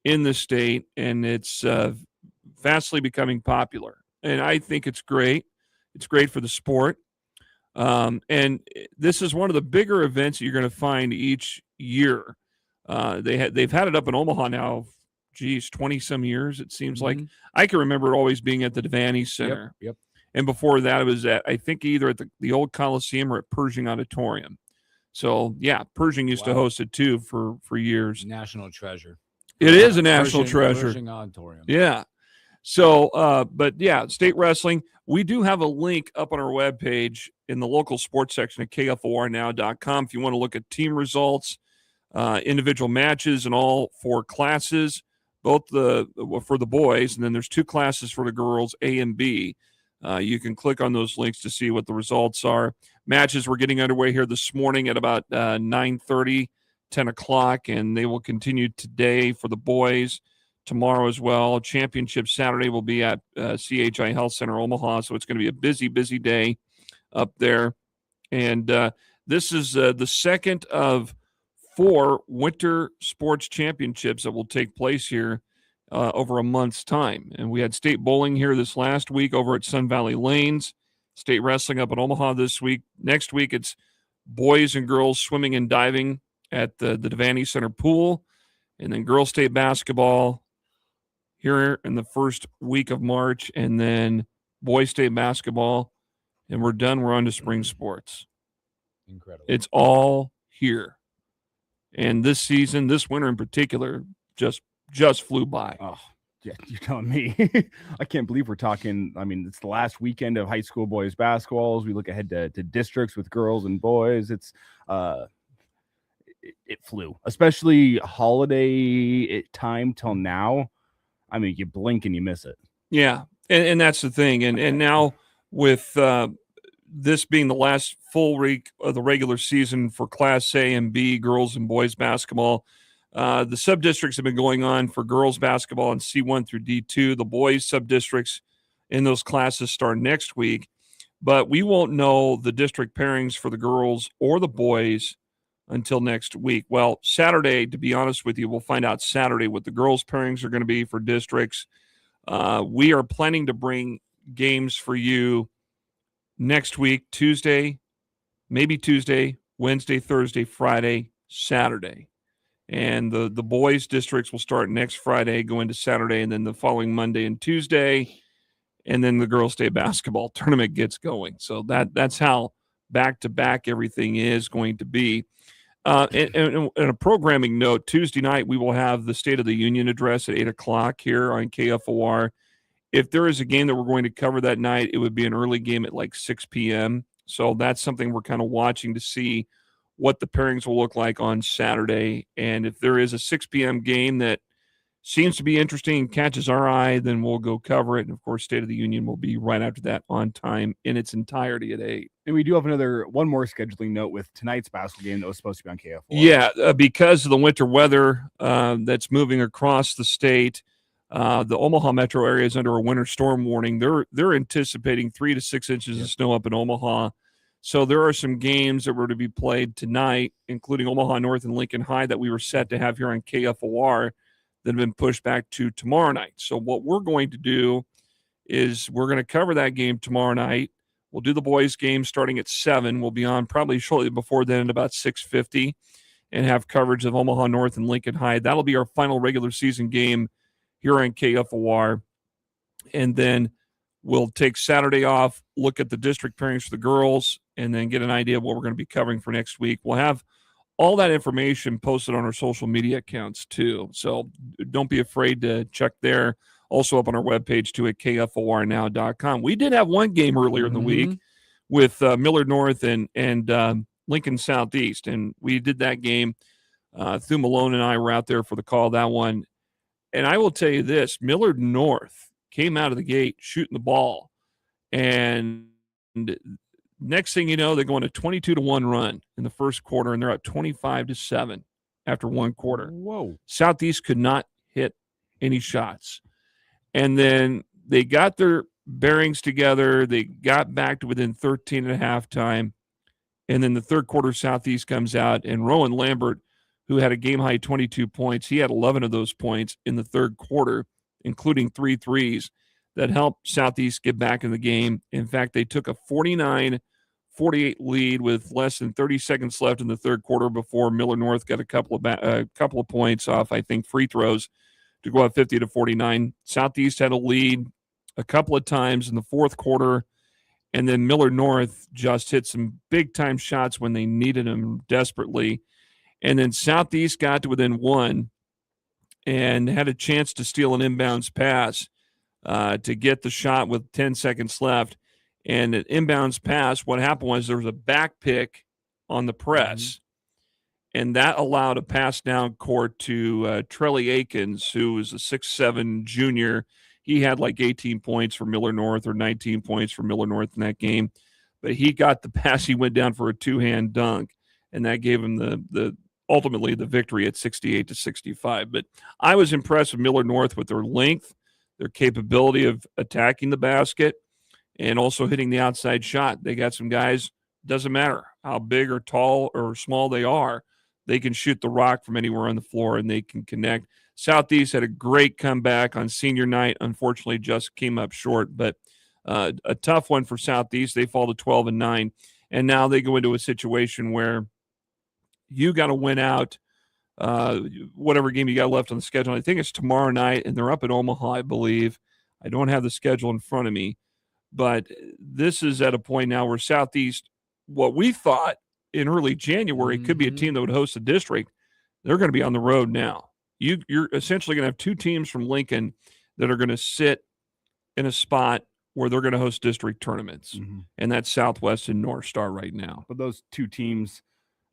in the state, and it's vastly becoming popular. And I think it's great. It's great for the sport. And this is one of the bigger events that you're going to find each year. They've had it up in Omaha now, 20 some years. It seems like I can remember it always being at the Devaney Center. Yep. And before that, it was I think either at the old Coliseum or at Pershing Auditorium. So yeah, Pershing used to host it too for years. National treasure. It is a national treasure. Pershing Auditorium. Yeah. So, but yeah, state wrestling. We do have a link up on our webpage in the local sports section at KFORnow.com if you want to look at team results, individual matches, and all four classes, both for the boys, and then there's two classes for the girls, A and B. You can click on those links to see what the results are. Matches were getting underway here this morning at about 9:30, 10 o'clock, and they will continue today for the boys, tomorrow as well. Championship Saturday will be at CHI Health Center, Omaha, so it's going to be a busy, busy day up there. And this is the second of 4 winter sports championships that will take place here over a month's time. And we had state bowling here this last week over at Sun Valley Lanes, state wrestling up in Omaha this week. Next week, it's boys and girls swimming and diving at the Devaney Center pool, and then girls state basketball here in the first week of March, and then boys state basketball, and we're done. We're on to spring sports. Incredible. It's all here. And this season, this winter in particular, just flew by. Oh, yeah, you're telling me. I can't believe we're talking. I mean, it's the last weekend of high school boys basketball. As we look ahead to districts with girls and boys, it's it flew, especially holiday time till now. I mean, you blink and you miss it. Yeah. And that's the thing. And now with this being the last full week of the regular season for Class A and B girls and boys basketball, the sub-districts have been going on for girls basketball in C1 through D2. The boys sub-districts in those classes start next week. But we won't know the district pairings for the girls or the boys until next week. Well, Saturday, to be honest with you, we'll find out Saturday what the girls' pairings are going to be for districts. We are planning to bring games for you next week, Tuesday, maybe Tuesday, Wednesday, Thursday, Friday, Saturday. And the boys' districts will start next Friday, go into Saturday, and then the following Monday and Tuesday. And then the girls' day basketball tournament gets going. So that's how back-to-back everything is going to be. And a programming note, Tuesday night we will have the State of the Union address at 8 o'clock here on KFOR. If there is a game that we're going to cover that night, it would be an early game at like 6 p.m. So that's something we're kind of watching to see what the pairings will look like on Saturday. And if there is a 6 p.m. game that seems to be interesting and catches our eye, then we'll go cover it. And, of course, State of the Union will be right after that on time in its entirety at 8. And we do have one more scheduling note with tonight's basketball game that was supposed to be on KFOR. Yeah, because of the winter weather that's moving across the state, the Omaha metro area is under a winter storm warning. They're anticipating 3 to 6 inches of snow up in Omaha. So there are some games that were to be played tonight, including Omaha North and Lincoln High, that we were set to have here on KFOR that have been pushed back to tomorrow night. So what we're going to do is we're going to cover that game tomorrow night. We'll do the boys' game starting at 7. We'll be on probably shortly before then at about 6:50 and have coverage of Omaha North and Lincoln High. That'll be our final regular season game here on KFOR. And then we'll take Saturday off, look at the district pairings for the girls, and then get an idea of what we're going to be covering for next week. We'll have all that information posted on our social media accounts too. So don't be afraid to check there. Also up on our webpage too at kfornow.com. We did have one game earlier in the week with Millard North and Lincoln Southeast, and we did that game. Thu Malone and I were out there for the call of that one. And I will tell you this, Millard North came out of the gate shooting the ball, and next thing you know, they're going to 22-1 run in the first quarter, and they're at 25-7 after one quarter. Whoa. Southeast could not hit any shots. And then they got their bearings together. They got back to within 13 at halftime. And then the third quarter, Southeast comes out, and Rowan Lambert, who had a game-high 22 points, he had 11 of those points in the third quarter, including 3 threes. That helped Southeast get back in the game. In fact, they took a 49-48 lead with less than 30 seconds left in the third quarter before Millard North got a couple of points off, I think, free throws to go up 50-49. Southeast had a lead a couple of times in the fourth quarter, and then Millard North just hit some big-time shots when they needed them desperately. And then Southeast got to within 1 and had a chance to steal an inbounds pass to get the shot with 10 seconds left. And an inbounds pass, what happened was there was a back pick on the press, and that allowed a pass down court to Trelly Akins, who was a 6'7" junior. He had like 18 points for Millard North or 19 points for Millard North in that game. But he got the pass. He went down for a two-hand dunk, and that gave him ultimately the victory at 68-65. But I was impressed with Millard North with their length, their capability of attacking the basket, and also hitting the outside shot. They got some guys, doesn't matter how big or tall or small they are, they can shoot the rock from anywhere on the floor, and they can connect. Southeast had a great comeback on senior night. Unfortunately, just came up short, but a tough one for Southeast. They fall to 12-9, and now they go into a situation where you got to win out whatever game you got left on the schedule. I think it's tomorrow night, and they're up at Omaha, I believe. I don't have the schedule in front of me, but this is at a point now where Southeast, what we thought in early January could be a team that would host a district, they're going to be on the road now. You're essentially going to have 2 teams from Lincoln that are going to sit in a spot where they're going to host district tournaments, and that's Southwest and North Star right now. But those 2 teams,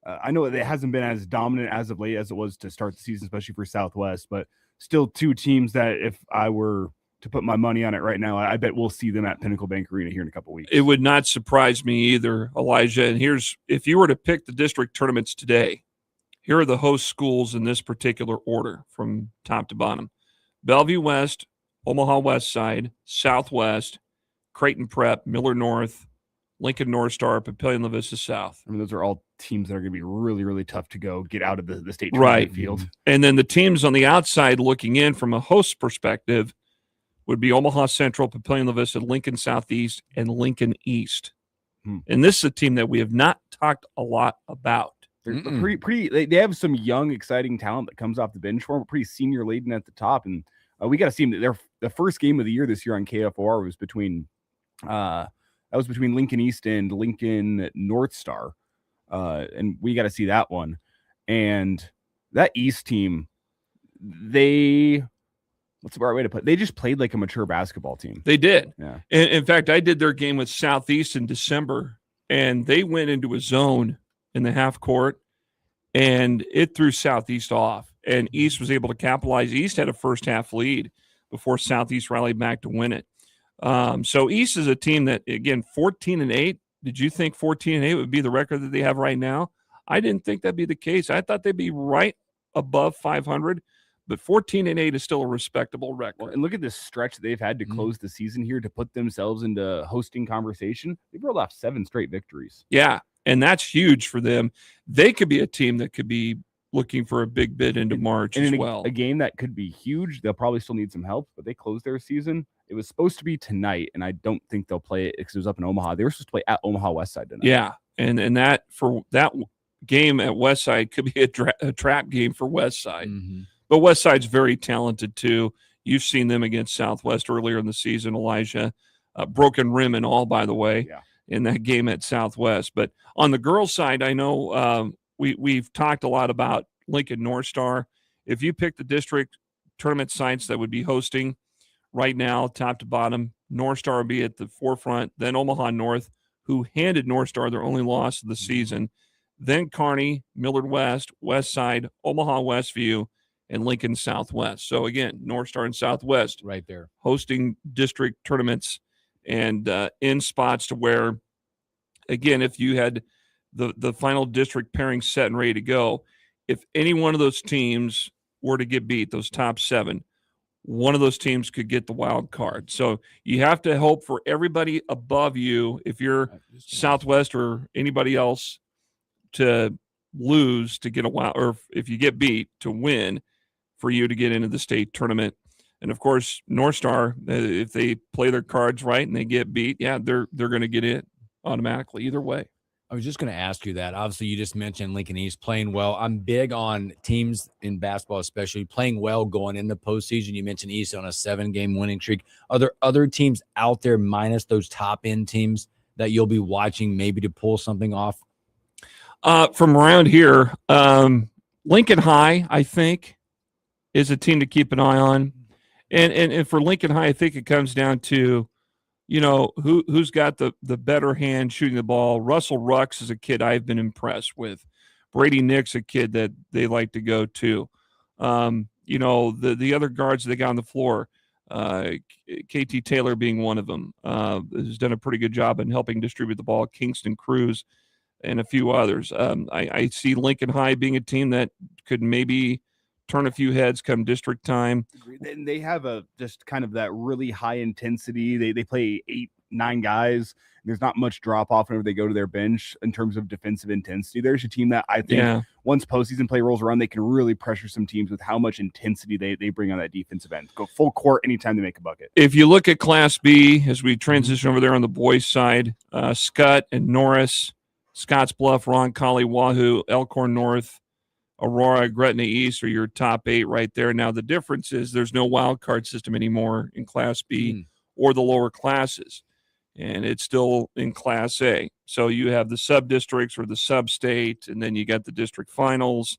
I know it hasn't been as dominant as of late as it was to start the season, especially for Southwest, but still 2 teams that if I were to put my money on it right now. I bet we'll see them at Pinnacle Bank Arena here in a couple weeks. It would not surprise me either, Elijah. And if you were to pick the district tournaments today, here are the host schools in this particular order from top to bottom: Bellevue West, Omaha West Side, Southwest, Creighton Prep, Miller North, Lincoln North Star, Papillion La Vista South. I mean, those are all teams that are going to be really, really tough to get out of the state tournament field. And then the teams on the outside looking in from a host perspective would be Omaha Central, Papillion La Vista, Lincoln Southeast, and Lincoln East. And this is a team that we have not talked a lot about. They're pretty. They have some young, exciting talent that comes off the bench for them. Pretty senior laden at the top, and we got to see them. The first game of the year this year on KFOR was between Lincoln East and Lincoln North Star, and we got to see that one. And that East team, what's the right way to put it? They just played like a mature basketball team. They did. Yeah. And in fact, I did their game with Southeast in December, and they went into a zone in the half court, and it threw Southeast off. And East was able to capitalize. East had a first half lead before Southeast rallied back to win it. So East is a team that, again, 14-8. Did you think 14-8 would be the record that they have right now? I didn't think that'd be the case. I thought they'd be right above 500. But 14-8 is still a respectable record. Well, and look at this stretch they've had to close the season here to put themselves into hosting conversation. They've rolled off 7 straight victories. Yeah, and that's huge for them. They could be a team that could be looking for a big bid into March as well. A game that could be huge. They'll probably still need some help, but they closed their season. It was supposed to be tonight, and I don't think they'll play it because it was up in Omaha. They were supposed to play at Omaha West Side tonight. Yeah, and that for that game at West Side could be a trap game for West Side. But West Side's very talented too. You've seen them against Southwest earlier in the season, Elijah. Broken rim and all, by the way, in that game at Southwest. But on the girls' side, I know we've talked a lot about Lincoln North Star. If you pick the district tournament sites that would be hosting right now, top to bottom, North Star would be at the forefront, then Omaha North, who handed North Star their only loss of the season, then Kearney, Millard West, West Side, Omaha Westview, and Lincoln Southwest. So again, North Star and Southwest right there hosting district tournaments and in spots to where, again, if you had the final district pairing set and ready to go, if any one of those teams were to get beat, those top 7, one of those teams could get the wild card. So you have to hope for everybody above you, if you're Southwest or anybody else, to lose to get a wild, or if you get beat, to win, for you to get into the state tournament. And of course, North Star, if they play their cards right and they get beat, they're going to get in automatically either way. I was just going to ask you that. Obviously, you just mentioned Lincoln East playing well. I'm big on teams in basketball, especially playing well going into postseason. You mentioned East on a 7-game winning streak. Are there other teams out there minus those top-end teams that you'll be watching maybe to pull something off? From around here, Lincoln High, I think, is a team to keep an eye on. And for Lincoln High, I think it comes down to, who's got the better hand shooting the ball. Russell Rux is a kid I've been impressed with. Brady Nick's a kid that they like to go to. The other guards they got on the floor, KT Taylor being one of them, has done a pretty good job in helping distribute the ball. Kingston Cruz and a few others. I see Lincoln High being a team that could maybe turn a few heads come district time. And they have just kind of that really high intensity. They play 8-9 guys. There's not much drop off whenever they go to their bench in terms of defensive intensity. There's a team that I think once postseason play rolls around, they can really pressure some teams with how much intensity they bring on that defensive end. Go full court anytime they make a bucket. If you look at Class B, as we transition over there on the boys' side, Scott and Norris, Scotts Bluff, Roncalli, Wahoo, Elkhorn North, Aurora, Gretna East are your top 8 right there. Now, the difference is there's no wild card system anymore in Class B or the lower classes, and it's still in Class A. So you have the sub-districts or the sub-state, and then you got the district finals.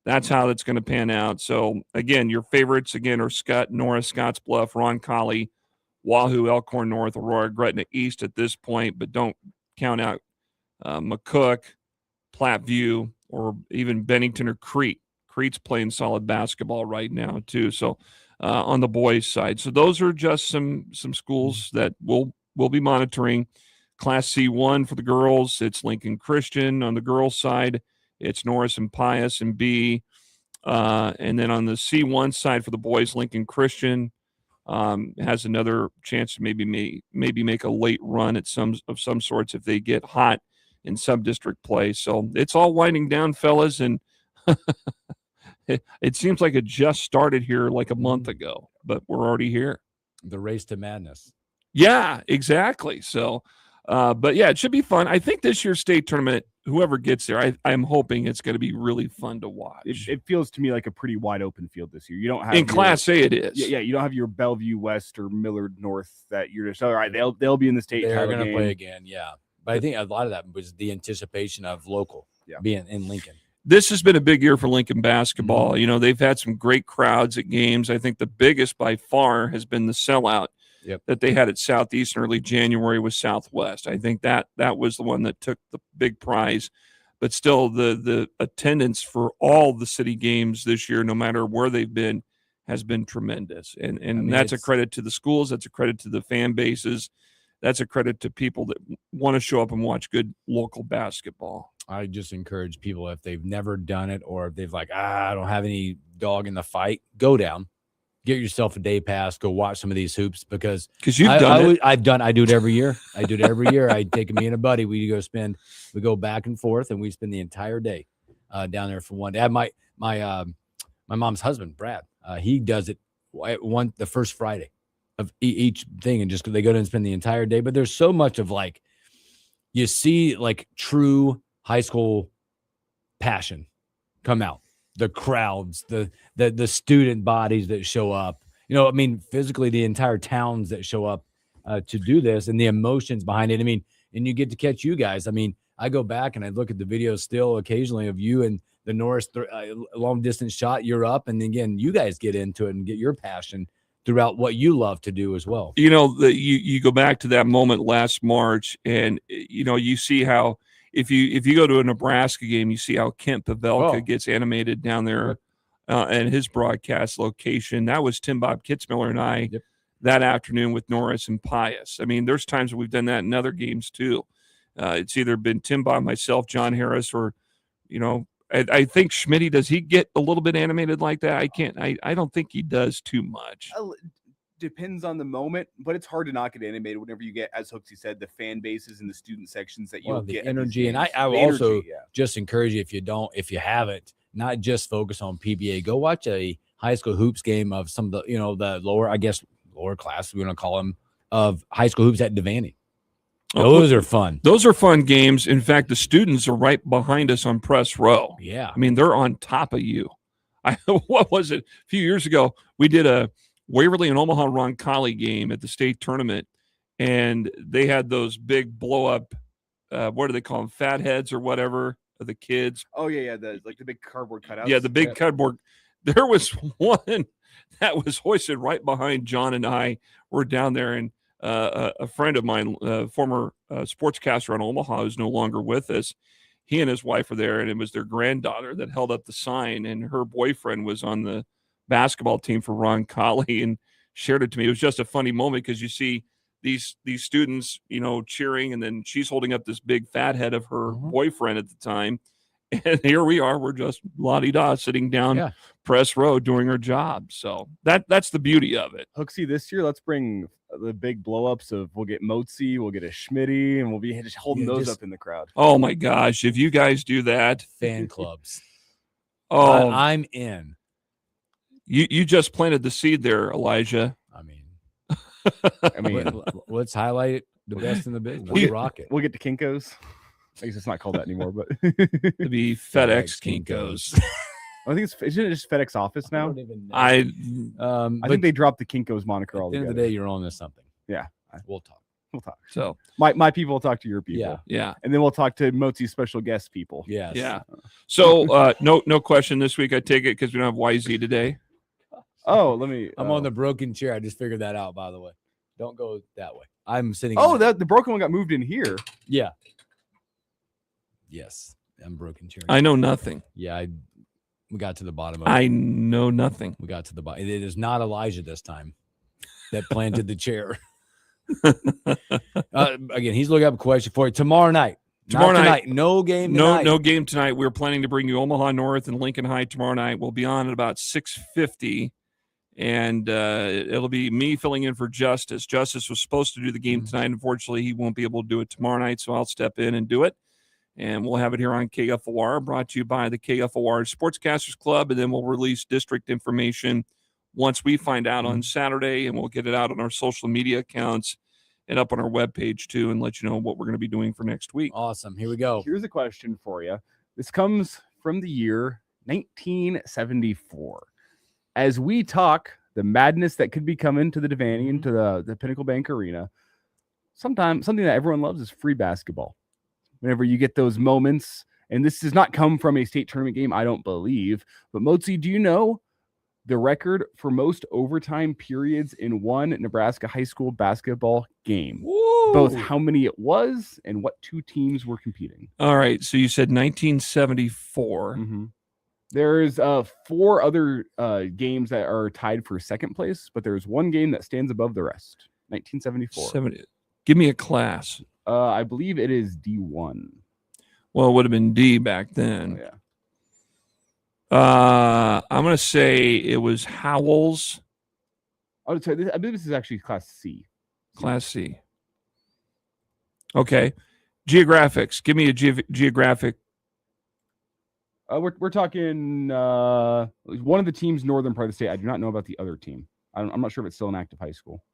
That's how that's going to pan out. So, again, your favorites, are Scott, Norris, Scotts Bluff, Roncalli, Wahoo, Elkhorn North, Aurora, Gretna East at this point, but don't count out McCook, Platteview, or even Bennington or Crete. Crete's playing solid basketball right now, too. So, on the boys' side. So those are just some schools that we'll be monitoring. Class C1 for the girls, it's Lincoln Christian. On the girls' side, it's Norris and Pius and B. And then on the C1 side for the boys, Lincoln Christian has another chance to maybe make a late run at some sorts if they get hot in sub-district play. So it's all winding down, fellas, and it seems like it just started here like a month ago, but we're already here. The race to madness. Yeah, exactly. So, but yeah, it should be fun. I think this year's state tournament, whoever gets there, I'm hoping it's going to be really fun to watch. It feels to me like a pretty wide open field this year. You don't have in Class A, it is. Yeah, you don't have your Bellevue West or Millard North that you're just all right. They'll be in the state. They're going to play again, yeah. But I think a lot of that was the anticipation of local being in Lincoln. This has been a big year for Lincoln basketball. Mm-hmm. You know, they've had some great crowds at games. I think the biggest by far has been the sellout that they had at Southeast in early January with Southwest. I think that was the one that took the big prize. But still, the attendance for all the city games this year, no matter where they've been, has been tremendous. And I mean, that's a credit to the schools. That's a credit to the fan bases. That's a credit to people that want to show up and watch good local basketball. I just encourage people, if they've never done it or if they've I don't have any dog in the fight, go down, get yourself a day pass, go watch some of these hoops because you've done it. I do it every year. I take me and a buddy. We go back and forth and we spend the entire day down there for one day. My mom's husband, Brad, he does it the first Friday of each thing, and just they go down and spend the entire day. But there's so much of you see true high school passion come out, the crowds, the student bodies that show up, I mean, physically the entire towns that show up to do this and the emotions behind it. I mean, and you get to catch you guys. I mean, I go back and I look at the videos still occasionally of you and the Norris long distance shot, you're up. And again, you guys get into it and get your passion throughout what you love to do as well. You go back to that moment last March and, you see how, if you go to a Nebraska game, you see how Kent Pavelka gets animated down there and his broadcast location. That was Tim Bob Kitzmiller and I that afternoon with Norris and Pius. I mean, there's times we've done that in other games too. It's either been Tim Bob, myself, John Harris, or, I think Schmitty, does he get a little bit animated like that? I don't think he does too much. Depends on the moment, but it's hard to not get animated whenever you get, as Hooksy said, the fan bases and the student sections that you'll get energy. And I will also just encourage you, if you haven't, not just focus on PBA, go watch a high school hoops game of some of the, the lower class, we're going to call them, of high school hoops at Devaney. Those are fun. Those are fun games. In fact, the students are right behind us on press row. Yeah. I mean, they're on top of you. What was it? A few years ago, we did a Waverly and Omaha Roncalli game at the state tournament, and they had those big blow-up, what do they call them, fat heads or whatever, of the kids. Oh, yeah, the big cardboard cutouts. Yeah, the big cardboard. There was one that was hoisted right behind John and I. We're down there, and a friend of mine, former sportscaster on Omaha, who's no longer with us, he and his wife were there, and it was their granddaughter that held up the sign, and her boyfriend was on the basketball team for Roncalli and shared it to me. It was just a funny moment because you see these students, cheering, and then she's holding up this big fat head of her boyfriend at the time. And here we are, we're just la-di-da sitting down press row doing our job. So that's the beauty of it. Hooksy, this year, let's bring the big blow-ups of, we'll get Motzi, we'll get a Schmitty, and we'll be just holding those up in the crowd. Oh my gosh, if you guys do that. Fan clubs. I'm in. You just planted the seed there, Elijah. I mean, let's highlight the best in the business. Let's rock it. We'll get to Kinko's. I guess it's not called that anymore, but it'd be FedEx Kinko's. I think isn't it just FedEx Office now? I think they dropped the Kinko's moniker altogether. At the end of the day, you're on to something. Yeah, we'll talk. So my people will talk to your people. Yeah. And then we'll talk to Mozi's special guest people. Yes. Yeah. So no question this week. I take it because we don't have YZ today. Oh, let me. I'm on the broken chair. I just figured that out, by the way. Don't go that way. I'm sitting. Oh, the broken one got moved in here. Yeah. Yes. I'm broken chair. I know nothing. Yeah. We got to the bottom of it. I know nothing. We got to the bottom. It is not Elijah this time that planted the chair. Again, he's looking up a question for you tomorrow night. Tomorrow night, no game tonight. No game tonight. We're planning to bring you Omaha North and Lincoln High tomorrow night. We'll be on at about 6:50, and it'll be me filling in for Justice. Justice was supposed to do the game tonight. Unfortunately, he won't be able to do it tomorrow night, so I'll step in and do it. And we'll have it here on KFOR, brought to you by the KFOR Sportscasters Club, and then we'll release district information once we find out on Saturday, and we'll get it out on our social media accounts and up on our webpage too, and let you know what we're going to be doing for next week. Awesome. Here we go. Here's a question for you. This comes from the year 1974. As we talk the madness that could be coming to the Devaney and to the Pinnacle Bank Arena, sometimes something that everyone loves is free basketball. Whenever you get those moments, and this does not come from a state tournament game, I don't believe, but Motzi, do you know the record for most overtime periods in one Nebraska high school basketball game? Woo! Both how many it was and what two teams were competing. All right, so you said 1974. There's 4 other games that are tied for second place, but there's one game that stands above the rest. 1974. Give me a class. I believe it is D1. Well, it would have been D back then. Oh, yeah. I'm going to say it was Howells. I would say I believe this is actually Class C. Class C. Okay. Geographics. Give me a geographic. We're talking one of the teams northern part of the state. I do not know about the other team. I'm not sure if it's still an active high school.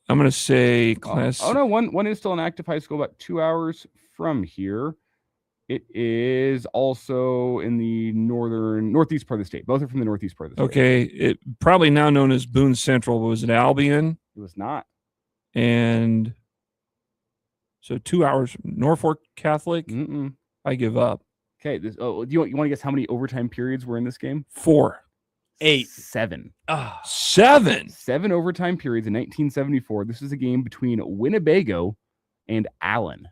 I'm going to say class. Oh no, one is still an active high school about 2 hours from here. It is also in the northeast part of the state. Both are from the northeast part of the state. Okay, it probably now known as Boone Central. Was it Albion? It was not. And so 2 hours Norfolk Catholic. I give up. Okay, do you want to guess how many overtime periods were in this game? 4. 8. 7. 7. 7 overtime periods in 1974. This is a game between Winnebago and Allen.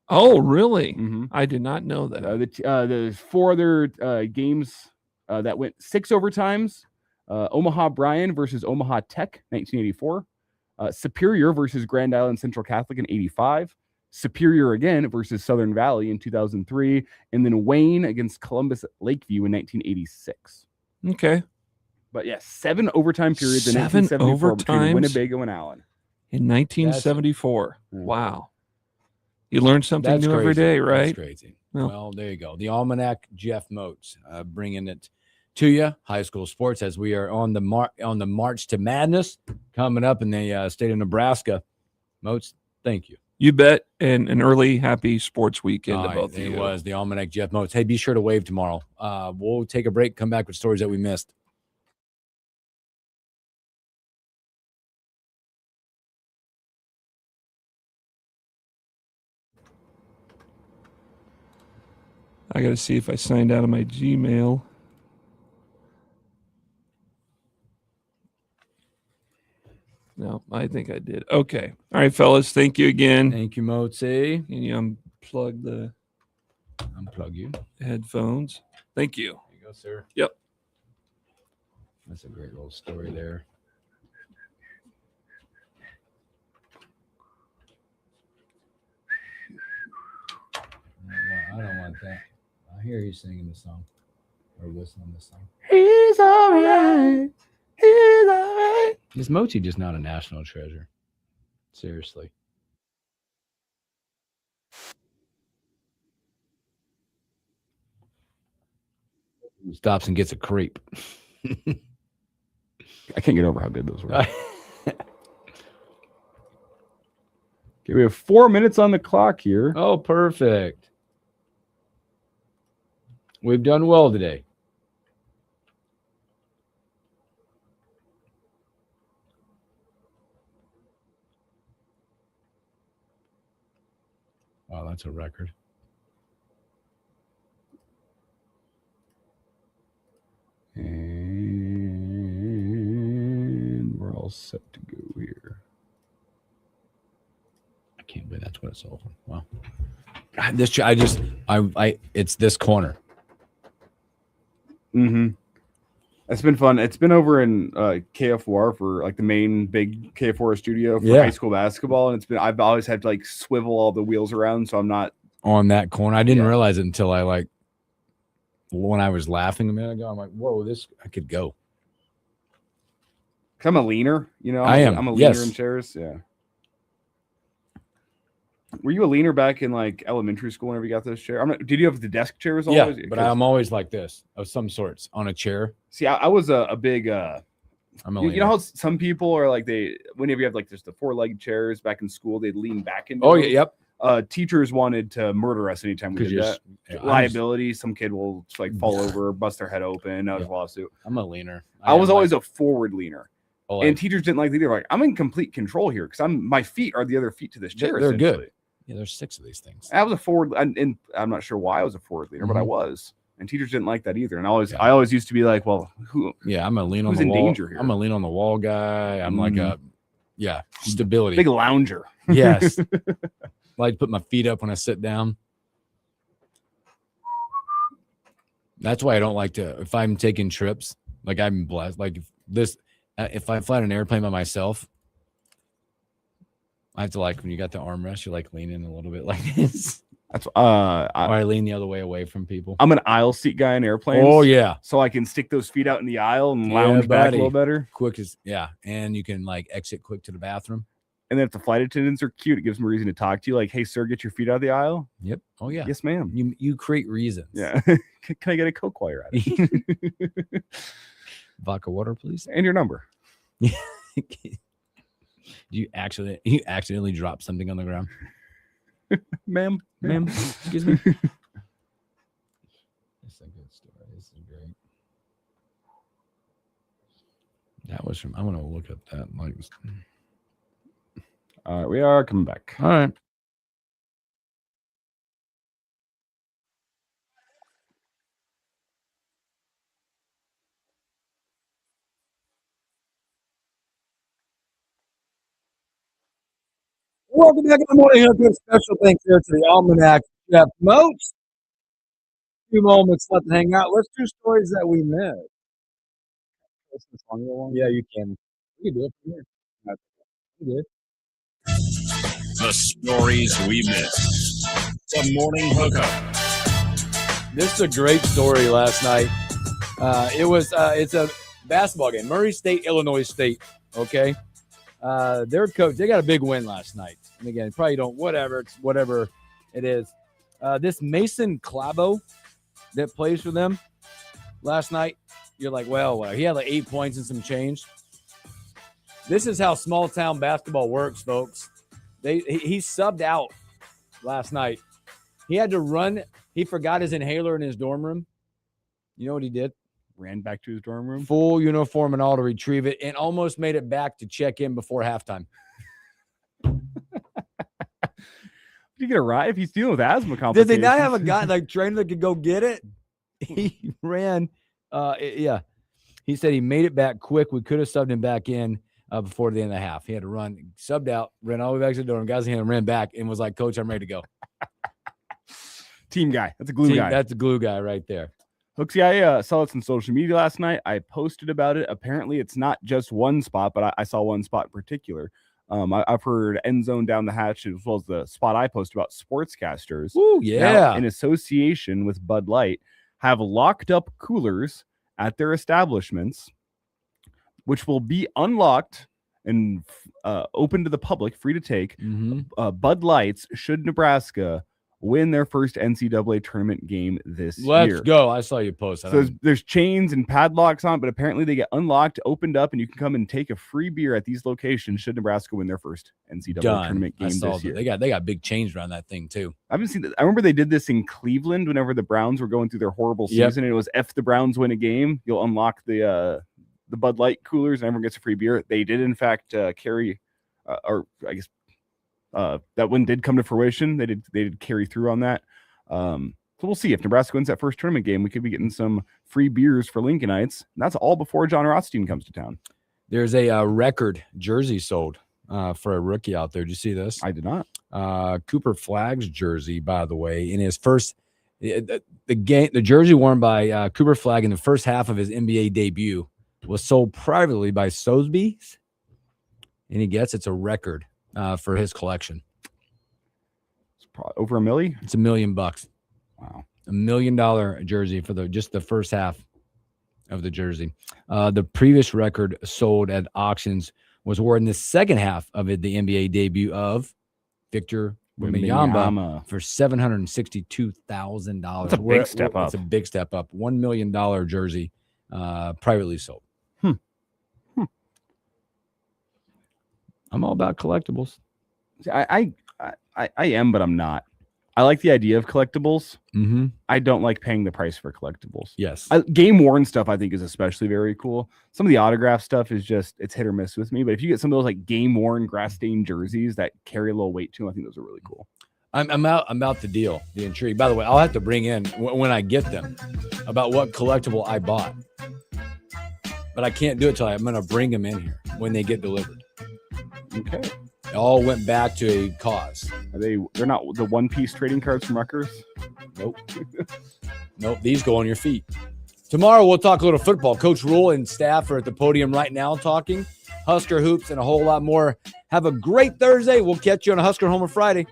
Oh, really? I did not know that. The 4 other games that went 6 overtimes. Omaha Bryan versus Omaha Tech, 1984. Superior versus Grand Island Central Catholic in 85. Superior again versus Southern Valley in 2003. And then Wayne against Columbus Lakeview in 1986. Okay. But yes, 7 overtime periods in 7 1974 between overtimes Winnebago and Allen. In 1974. Wow. You learn something new every day, right? That's crazy. Well, there you go. The Almanac, Jeff Moats, bringing it to you. High school sports as we are on the march to madness coming up in the state of Nebraska. Moats, thank you. You bet. And an early happy sports weekend to both of you. It was the Almanac, Jeff Moats. Hey, be sure to wave tomorrow. We'll take a break, come back with stories that we missed. I got to see if I signed out of my Gmail. No, I think I did. Okay. All right, fellas. Thank you again. Thank you, Motsy. Can you unplug you headphones? Thank you. There you go, sir. Yep. That's a great little story there. I don't want that. I hear you singing the song or listening to the song. He's all right. He's all right. Is Mochi just not a national treasure? Seriously. He stops and gets a creep. I can't get over how good those were. Okay, we have 4 minutes on the clock here. Oh, perfect. We've done well today. Wow, that's a record. And we're all set to go here. I can't believe that's what it's over. Wow. It's this corner. Mm-hmm. It's been fun. It's been over in KFOR for like the main big KFOR studio for high school basketball, and I've always had to like swivel all the wheels around, so I'm not on that corner. I didn't realize it until when I was laughing a minute ago. I'm like, whoa, I could go. I'm a leaner, I am. I'm a leaner in chairs. Yeah. Were you a leaner back in like elementary school whenever you got those chairs? Did you have the desk chairs always? Yeah, but I'm always like this of some sorts on a chair. See, I was a big I'm a you know how some people are like whenever you have like just the 4-legged chairs back in school, they'd lean back into them. Yep. Teachers wanted to murder us anytime we did that. Liability, some kid will just like fall over, bust their head open, out of lawsuit. I'm a leaner. I was always a forward leaner. And teachers didn't like it either. Like, I'm in complete control here because my feet are the other feet to this chair. They're good. Yeah, there's 6 of these things. I was a forward, and I'm not sure why I was a forward leaner, but I was. And teachers didn't like that either. And I always used to be like, well, who? Yeah, I'm a lean on who's the in wall. danger here? I'm a lean on the wall guy. I'm like stability. Big lounger. Yes. Like put my feet up when I sit down. That's why I don't like to, if I'm taking trips, like I'm blessed, like if I fly an airplane by myself, I have to when you got the armrest, you're leaning a little bit like this. That's or I lean the other way away from people. I'm an aisle seat guy in airplanes. Oh yeah. So I can stick those feet out in the aisle and lounge back a little better. Quick and you can exit quick to the bathroom. And then if the flight attendants are cute, it gives them a reason to talk to you. Like, hey, sir, get your feet out of the aisle. Yep. Oh yeah. Yes, ma'am. You create reasons. Yeah. Can I get a Coke while you're at it? Vodka water, please. And your number. You accidentally drop something on the ground. Ma'am, excuse me. This is a good story. This is great. That was from. I'm gonna look up that. All right, we are coming back. All right. Welcome back in the morning. Hookup. Special thanks here to the Almanac Jeff Moats. 2 moments left to hang out. Let's do stories that we missed. Yeah, you can. You can do it from here. You did. The stories we missed. The morning hookup. This is a great story last night. It's a basketball game. Murray State, Illinois State. Okay. Their coach, they got a big win last night. And again, probably don't, whatever it is. This Mason Clabo that plays for them last night, you're like, well, he had 8 points and some change. This is how small town basketball works, folks. He subbed out last night. He had to run. He forgot his inhaler in his dorm room. You know what he did? Ran back to his dorm room. Full uniform and all to retrieve it, and almost made it back to check in before halftime. Did you get a ride? If he's dealing with asthma complications. Did they not have a guy trainer that could go get it? He ran. He said he made it back quick. We could have subbed him back in before the end of the half. He had to run, subbed out, ran all the way back to the dorm. Guys, he ran back and was like, "Coach, I'm ready to go." Team guy. That's a glue guy. That's a glue guy right there. Hooksy, I saw this on social media last night. I posted about it. Apparently, it's not just one spot, but I saw one spot in particular. I've heard End Zone Down the Hatch, as well as the spot I posted about sportscasters. Ooh, yeah. Now, in association with Bud Light, have locked up coolers at their establishments, which will be unlocked and open to the public, free to take. Bud Lights, should Nebraska win their first NCAA tournament game this year. Let's go. I saw you post that. So there's chains and padlocks on, but apparently they get unlocked, opened up, and you can come and take a free beer at these locations should Nebraska win their first NCAA tournament game this year. They got big chains around that thing too. I haven't seen that. I remember they did this in Cleveland whenever the Browns were going through their horrible season. And it was if the Browns win a game, you'll unlock the Bud Light coolers and everyone gets a free beer. They did in fact carry, or I guess that one did come to fruition. They did carry through on that. So we'll see if Nebraska wins that first tournament game. We could be getting some free beers for Lincolnites. And that's all before John Rothstein comes to town. There's a record jersey sold for a rookie out there. Did you see this? I did not. Cooper Flagg's jersey, by the way, in his first the jersey worn by Cooper Flagg in the first half of his NBA debut was sold privately by Sotheby's, and it's a record for his collection. It's probably over $1 million. It's $1 million. Wow, $1 million jersey for just the first half of the jersey. The previous record sold at auctions was worn in the second half of the NBA debut of Victor Wembanyama for $762,000. That's a big step up. It's a big step up. $1 million jersey, privately sold. I'm all about collectibles. I am, but I'm not. I like the idea of collectibles. Mm-hmm. I don't like paying the price for collectibles. Yes. Game worn stuff I think is especially very cool. Some of the autograph stuff is just, it's hit or miss with me. But if you get some of those like game worn grass stained jerseys that carry a little weight to them, I think those are really cool. I'm out the deal, the intrigue. By the way, I'll have to bring in when I get them about what collectible I bought. But I can't do it till I'm going to bring them in here when they get delivered. Okay. It all went back to a cause. They're not the one-piece trading cards from Rutgers? Nope. Nope. These go on your feet. Tomorrow we'll talk a little football. Coach Rule and staff are at the podium right now talking Husker hoops and a whole lot more. Have a great Thursday. We'll catch you on a Husker Homer Friday.